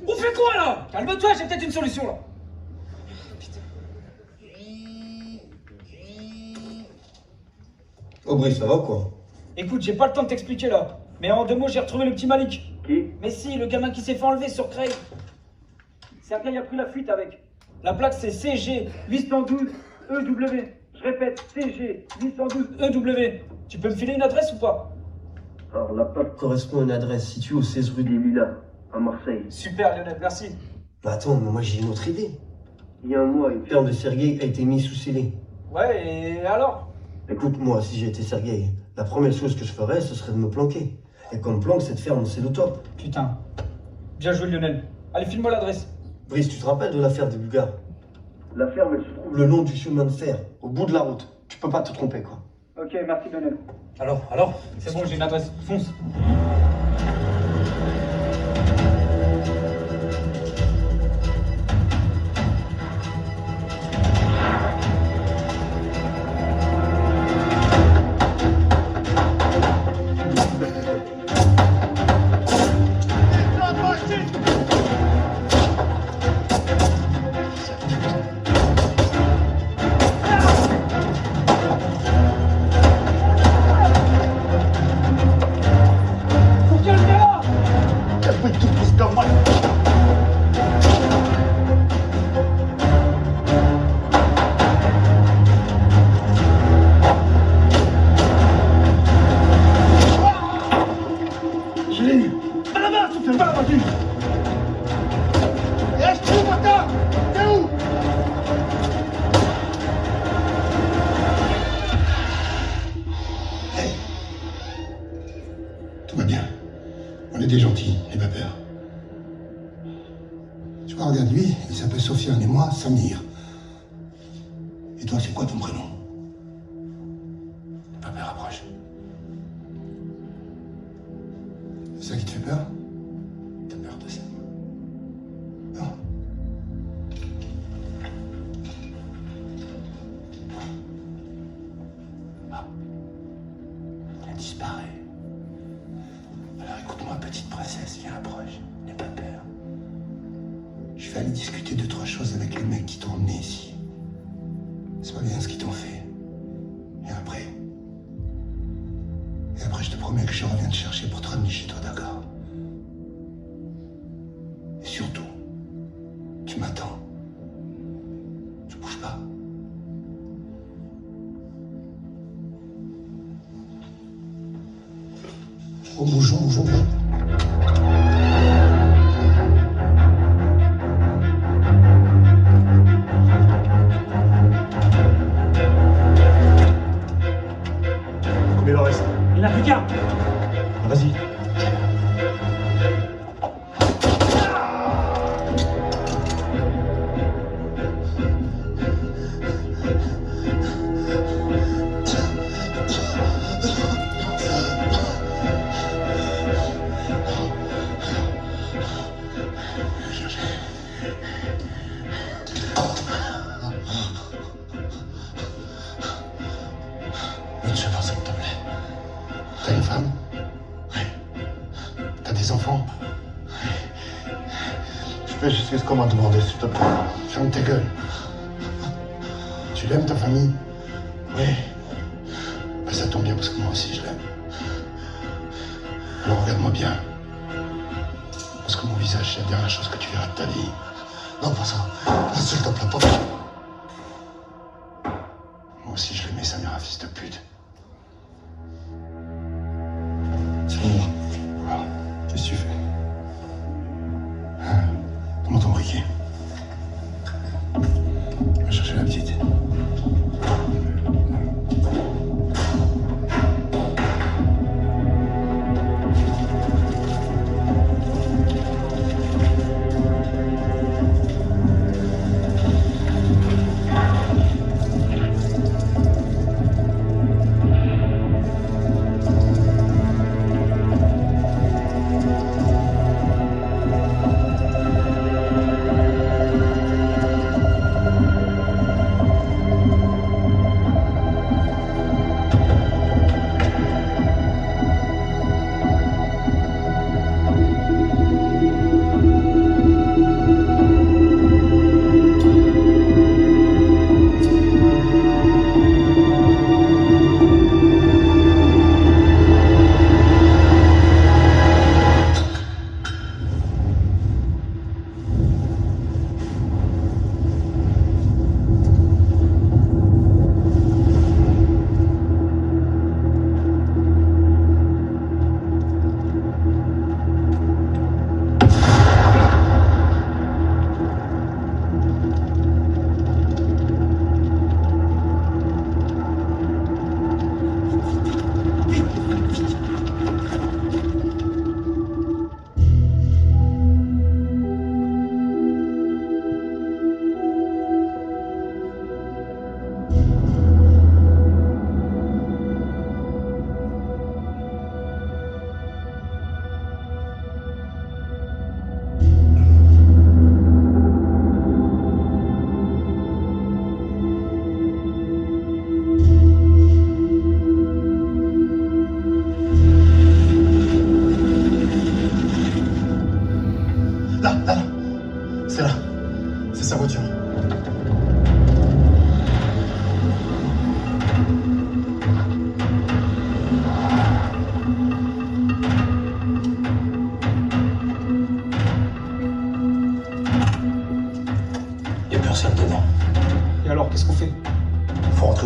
On fait quoi là? Calme-toi, j'ai peut-être une solution là. Oh Brice, ça va ou quoi? Écoute, j'ai pas le temps de t'expliquer là. Mais en 2 mots, j'ai retrouvé le petit Malik. Qui? Mais si, le gamin qui s'est fait enlever sur Craig. Sergei a pris la fuite avec. La plaque c'est CG 812 EW. Je répète, CG 812 EW. Tu peux me filer une adresse ou pas? Alors la plaque correspond à une adresse située au 16 rue des Lilas, à Marseille. Super Lionel, merci. Bah attends, mais moi j'ai une autre idée. Il y a un mois, une ferme de Sergei a été mise sous scellé. Ouais, et alors? Écoute, moi, si j'étais Sergei, la première chose que je ferais, ce serait de me planquer. Et comme planque, cette ferme, c'est le top. Putain. Bien joué Lionel. Allez, file-moi l'adresse. Brice, tu te rappelles de l'affaire des Bulgares? La ferme, elle se trouve le long du chemin de fer, au bout de la route. Tu peux pas te tromper, quoi. Ok, merci Lionel. Alors, c'est bon, j'ai une adresse. Fonce. Tout va bien. On est des gentils, n'aie pas peur. Tu vois, regarde lui, il s'appelle Sofiane et moi, Samir. Et toi, c'est quoi ton prénom? N'aie pas peur, approche. C'est ça qui te fait peur? T'as peur de ça? Non. Ah. Elle disparaît. Alors écoute-moi, petite princesse, viens, approche. N'aie pas peur. Je vais aller discuter de 3 choses avec les mecs qui t'ont emmené ici. C'est pas bien ce qu'ils t'ont fait. Et après, je te promets que je reviens te chercher pour te ramener chez toi, d'accord? Et surtout, tu m'attends. Tu bouges pas. Oh, bougeons. Combien il en reste? Il n'y en a plus qu'un. Vas-y. Une seconde, s'il te plaît. T'as une femme? Oui. T'as des enfants? Oui. Je fais juste ce qu'on m'a demandé, s'il te plaît. Ferme ta gueule. Tu l'aimes, ta famille? Oui. Ben, ça tombe bien parce que moi aussi je l'aime. Alors regarde-moi bien. Parce que mon visage, c'est la dernière chose que tu verras de ta vie. Non, pas ça. S'il te plaît, pas ça. Moi aussi je l'aimais, Samir, un fils de pute. Samir. Voilà. Qu'est-ce que tu fais? Hein? Comment ton briquet? Va chercher la petite.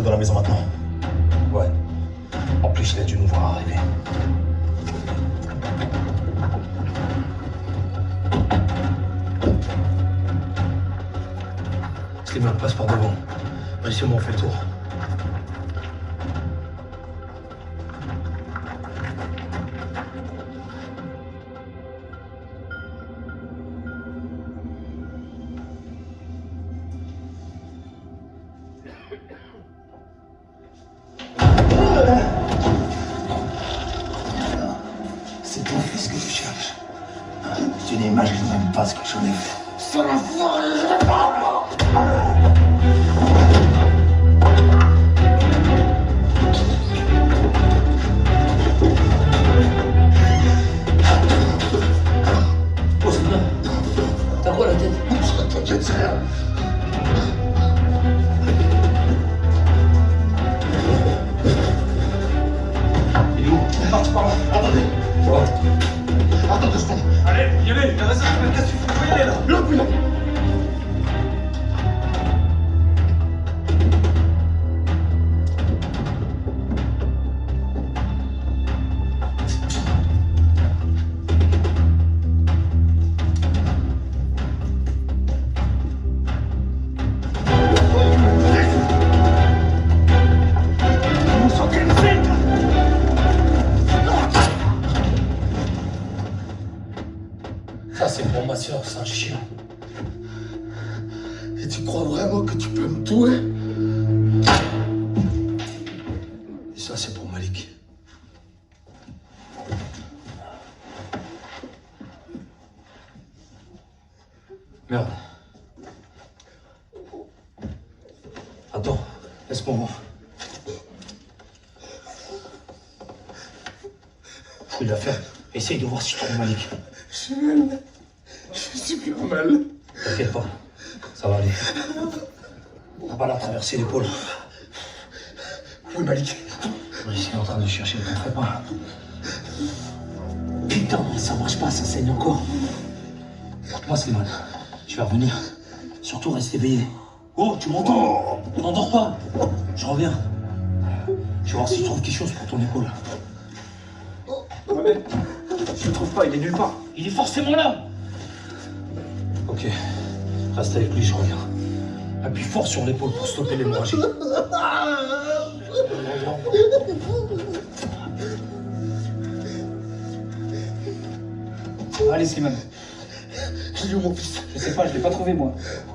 dans la maison maintenant. Ouais. En plus, il a dû nous voir arriver. Slimane, passe par devant. Ici, on fait le tour. C'est ton fils que tu cherches. Tu n'imagines même pas ce que j'en ai fait. C'est la folie, je ne parle pas. Oh, c'est bien. T'as quoi la tête? T'inquiète, c'est rien. Il est où? On part par là. Attendez. Oh. Attendez, stop. Allez, y aller. Il y a raison, qu'est-ce que tu fais? Faut y aller là. Là, faut y aller. Ça, c'est pour ma soeur, c'est un chien. Et tu crois vraiment que tu peux me tuer? Et ça, c'est pour Malik. Merde. Attends, laisse-moi voir. Fouille l'affaire. Essaye de voir si tu trouves Malik. J'ai mal. Je suis super mal. T'inquiète pas, ça va aller. On va la traverser l'épaule. Où est Malik? Ici, en train de chercher, t'en fais pas. Putain, ça marche pas, ça saigne encore. Écoute-moi, Slimane, je vais revenir. Surtout, reste éveillé. Oh, tu m'entends? T'endors pas. Je reviens. Je vais voir si je trouve quelque chose pour ton épaule. Ouais, je le trouve pas, il est nulle part. Il est forcément là. Ok, reste avec lui, je reviens. Appuie fort sur l'épaule pour stopper l'hémorragie. Allez, Slimane. Il est où mon fils? Je sais pas, je l'ai pas trouvé moi.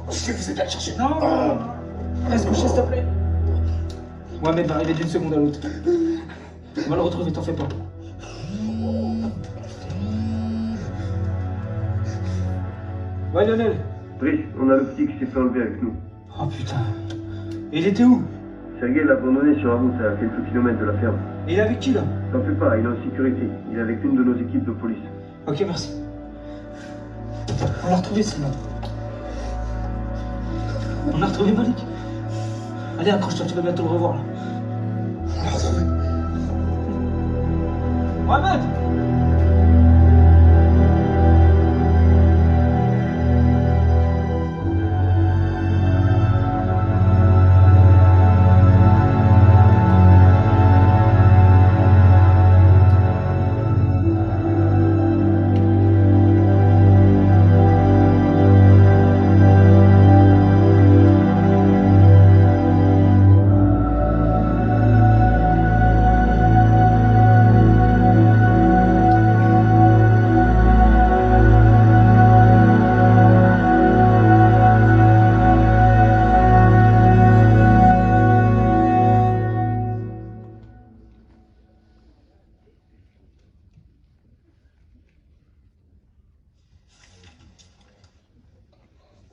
Je vais vous aider à le chercher. Non, reste couché, s'il te plaît. Mohamed va arriver d'une seconde à l'autre. On va le retrouver, t'en fais pas. Ouais, Lionel. Brice, on a le petit qui s'est fait enlever avec nous. Oh putain. Et il était où? Sergei l'a abandonné sur la route à quelques kilomètres de la ferme. Et il est avec qui là? T'en fais pas, il est en sécurité. Il est avec une de nos équipes de police. Ok, merci. On l'a retrouvé, Slimane. On a retrouvé Malik. Allez, accroche-toi, tu vas bientôt le revoir là. On l'a retrouvé. Mohamed!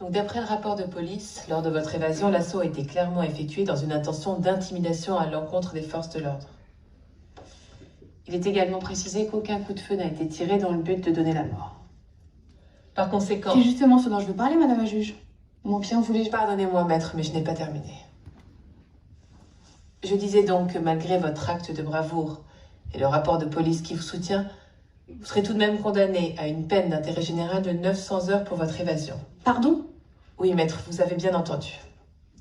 Donc, d'après le rapport de police, lors de votre évasion, l'assaut a été clairement effectué dans une intention d'intimidation à l'encontre des forces de l'ordre. Il est également précisé qu'aucun coup de feu n'a été tiré dans le but de donner la mort. Par conséquent... C'est justement ce dont je veux parler, madame la juge. Mon bien voulait... Pardonnez-moi, maître, mais je n'ai pas terminé. Je disais donc que malgré votre acte de bravoure et le rapport de police qui vous soutient, vous serez tout de même condamné à une peine d'intérêt général de 900 heures pour votre évasion. Pardon? Oui, maître, vous avez bien entendu.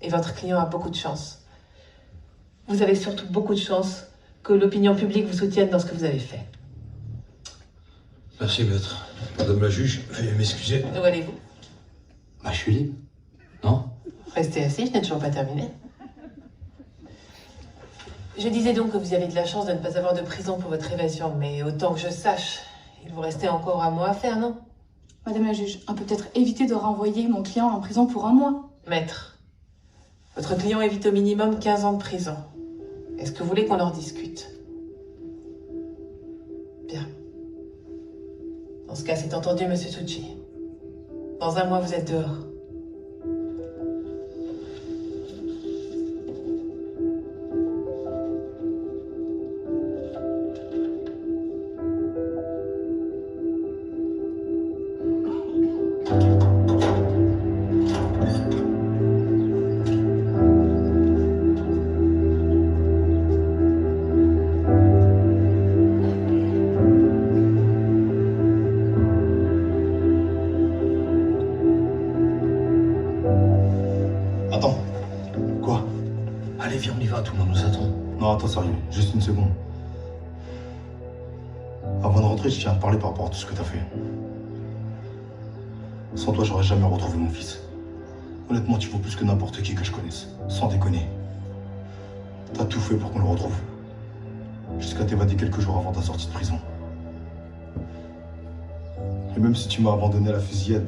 Et votre client a beaucoup de chance. Vous avez surtout beaucoup de chance que l'opinion publique vous soutienne dans ce que vous avez fait. Merci, maître. Madame la juge, veuillez m'excuser. Où allez-vous? Bah, je suis libre. Non? Restez assis, je n'ai toujours pas terminé. Je disais donc que vous avez de la chance de ne pas avoir de prison pour votre évasion, mais autant que je sache, il vous restait encore un mois à faire, non? Madame la juge, on peut peut-être éviter de renvoyer mon client en prison pour un mois. Maître, votre client évite au minimum 15 ans de prison. Est-ce que vous voulez qu'on en discute? Bien. Dans ce cas, c'est entendu, monsieur Tsuchi. Dans un mois, vous êtes dehors. Attends. Quoi? Allez, viens, on y va, tout le monde nous attend. Non, attends, sérieux, juste une seconde. Avant de rentrer, je tiens à te parler par rapport à tout ce que t'as fait. Sans toi, j'aurais jamais retrouvé mon fils. Honnêtement, tu vaux plus que n'importe qui que je connaisse. Sans déconner. T'as tout fait pour qu'on le retrouve. Jusqu'à t'évader quelques jours avant ta sortie de prison. Et même si tu m'as abandonné à la fusillade.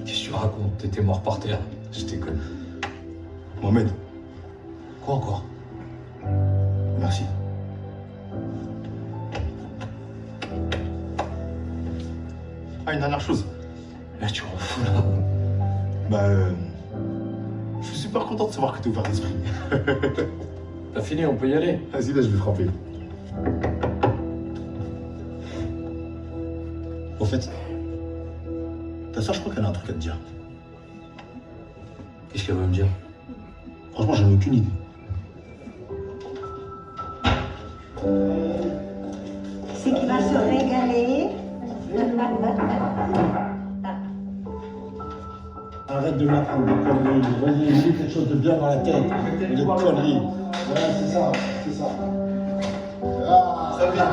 Qu'est-ce que tu racontes? T'étais mort par terre. Je déconne. Mohamed. Quoi encore? Merci. Ah, une dernière chose. Là, tu rends fou, là. Bah, je suis super content de savoir que t'es ouvert d'esprit. T'as fini, on peut y aller. Vas-y, là, je vais frapper. Au fait, ta soeur, je crois qu'elle a un truc à te dire. Qu'est-ce qu'elle veut me dire? Franchement, j'en ai aucune idée. C'est qu'il va se régaler. Arrête de m'apprendre des conneries. Vas-y, mets quelque chose de bien dans la tête. Des conneries. Ouais, c'est ça, c'est ça. Ah, ça va.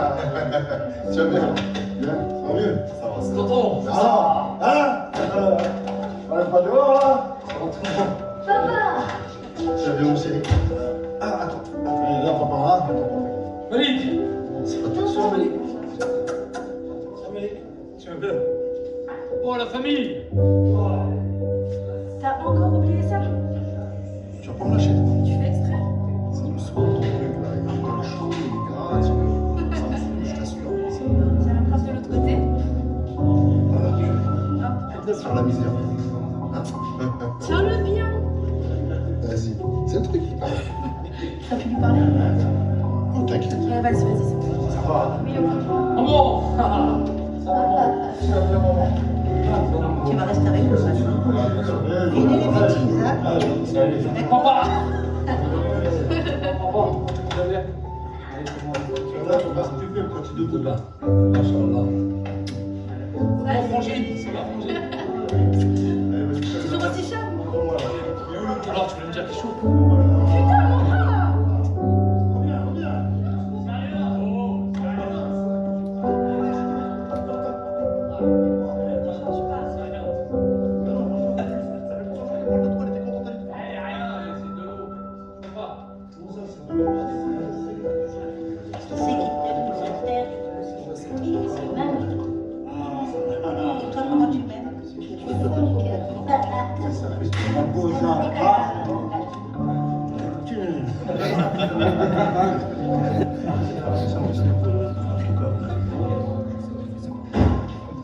Tu vas bien? Bien? Ça va mieux? Ça va, ça va. Tonton, ça va. Hein? On est pas dehors, là? Papa! Tu vas bien, mon chéri? Ah, attends. Allez, là, papa, là. Malik! Attention, Malik. Tu vas bien? Oh, la famille! T'as encore oublié ça? Tu vas pas me lâcher, toi? Tu fais exprès? C'est doucement ton truc, là. Il est dans le chaud, il est gras, tu veux. Ça va, je t'assure. C'est la place de l'autre côté? Voilà. Sur la misère. Hein? Tiens-le bien! Vas-y. C'est le truc qui parle. T'as pu lui parler? Oh, t'inquiète. Ouais, vas-y, vas-y. Ça va. Oui, ok. Maman! Tu vas rester avec nous maintenant. Finis les bêtises, hein? Papa! Toujours aussi cher? Alors, tu veux me dire qu'il chaud? Putain, montre-moi! Toi, comment tu m'aimes?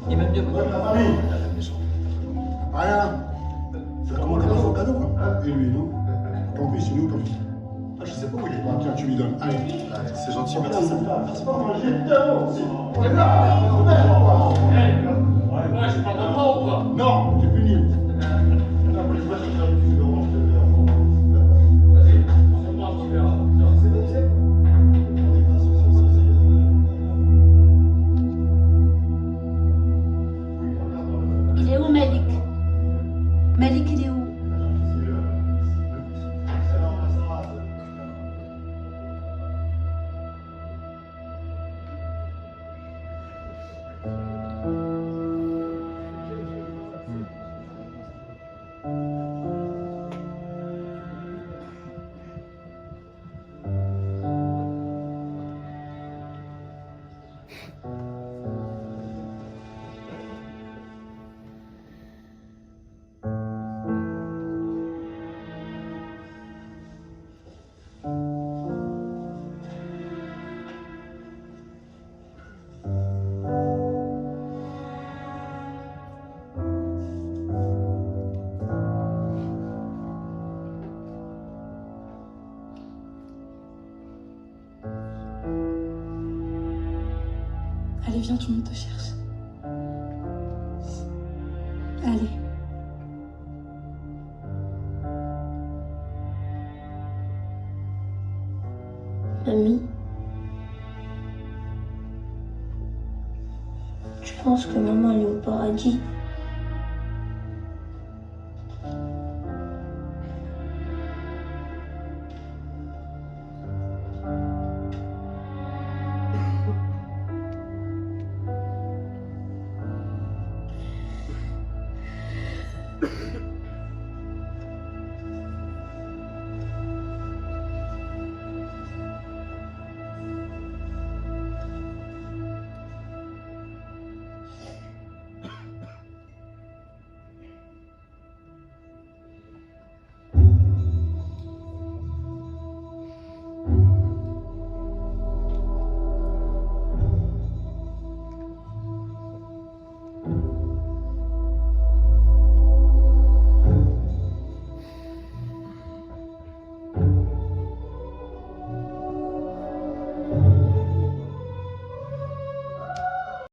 Il m'aime bien, La famille. Rien. Ça commande un gros cadeau, quoi. Et lui, nous? Ton fils, il est où, ton fils? Ah, je sais pas où il est. Ah, tiens, tu lui donnes. Allez. C'est gentil, merci. Merci. Ouais, je parle de moi ou quoi? Non, t'es puni. Vas-y, prends-moi un petit verre. Il est où, Malik? Malik, il est où? Allez, viens, tout le monde te cherche. Allez. Mamie, tu penses que maman elle est au paradis?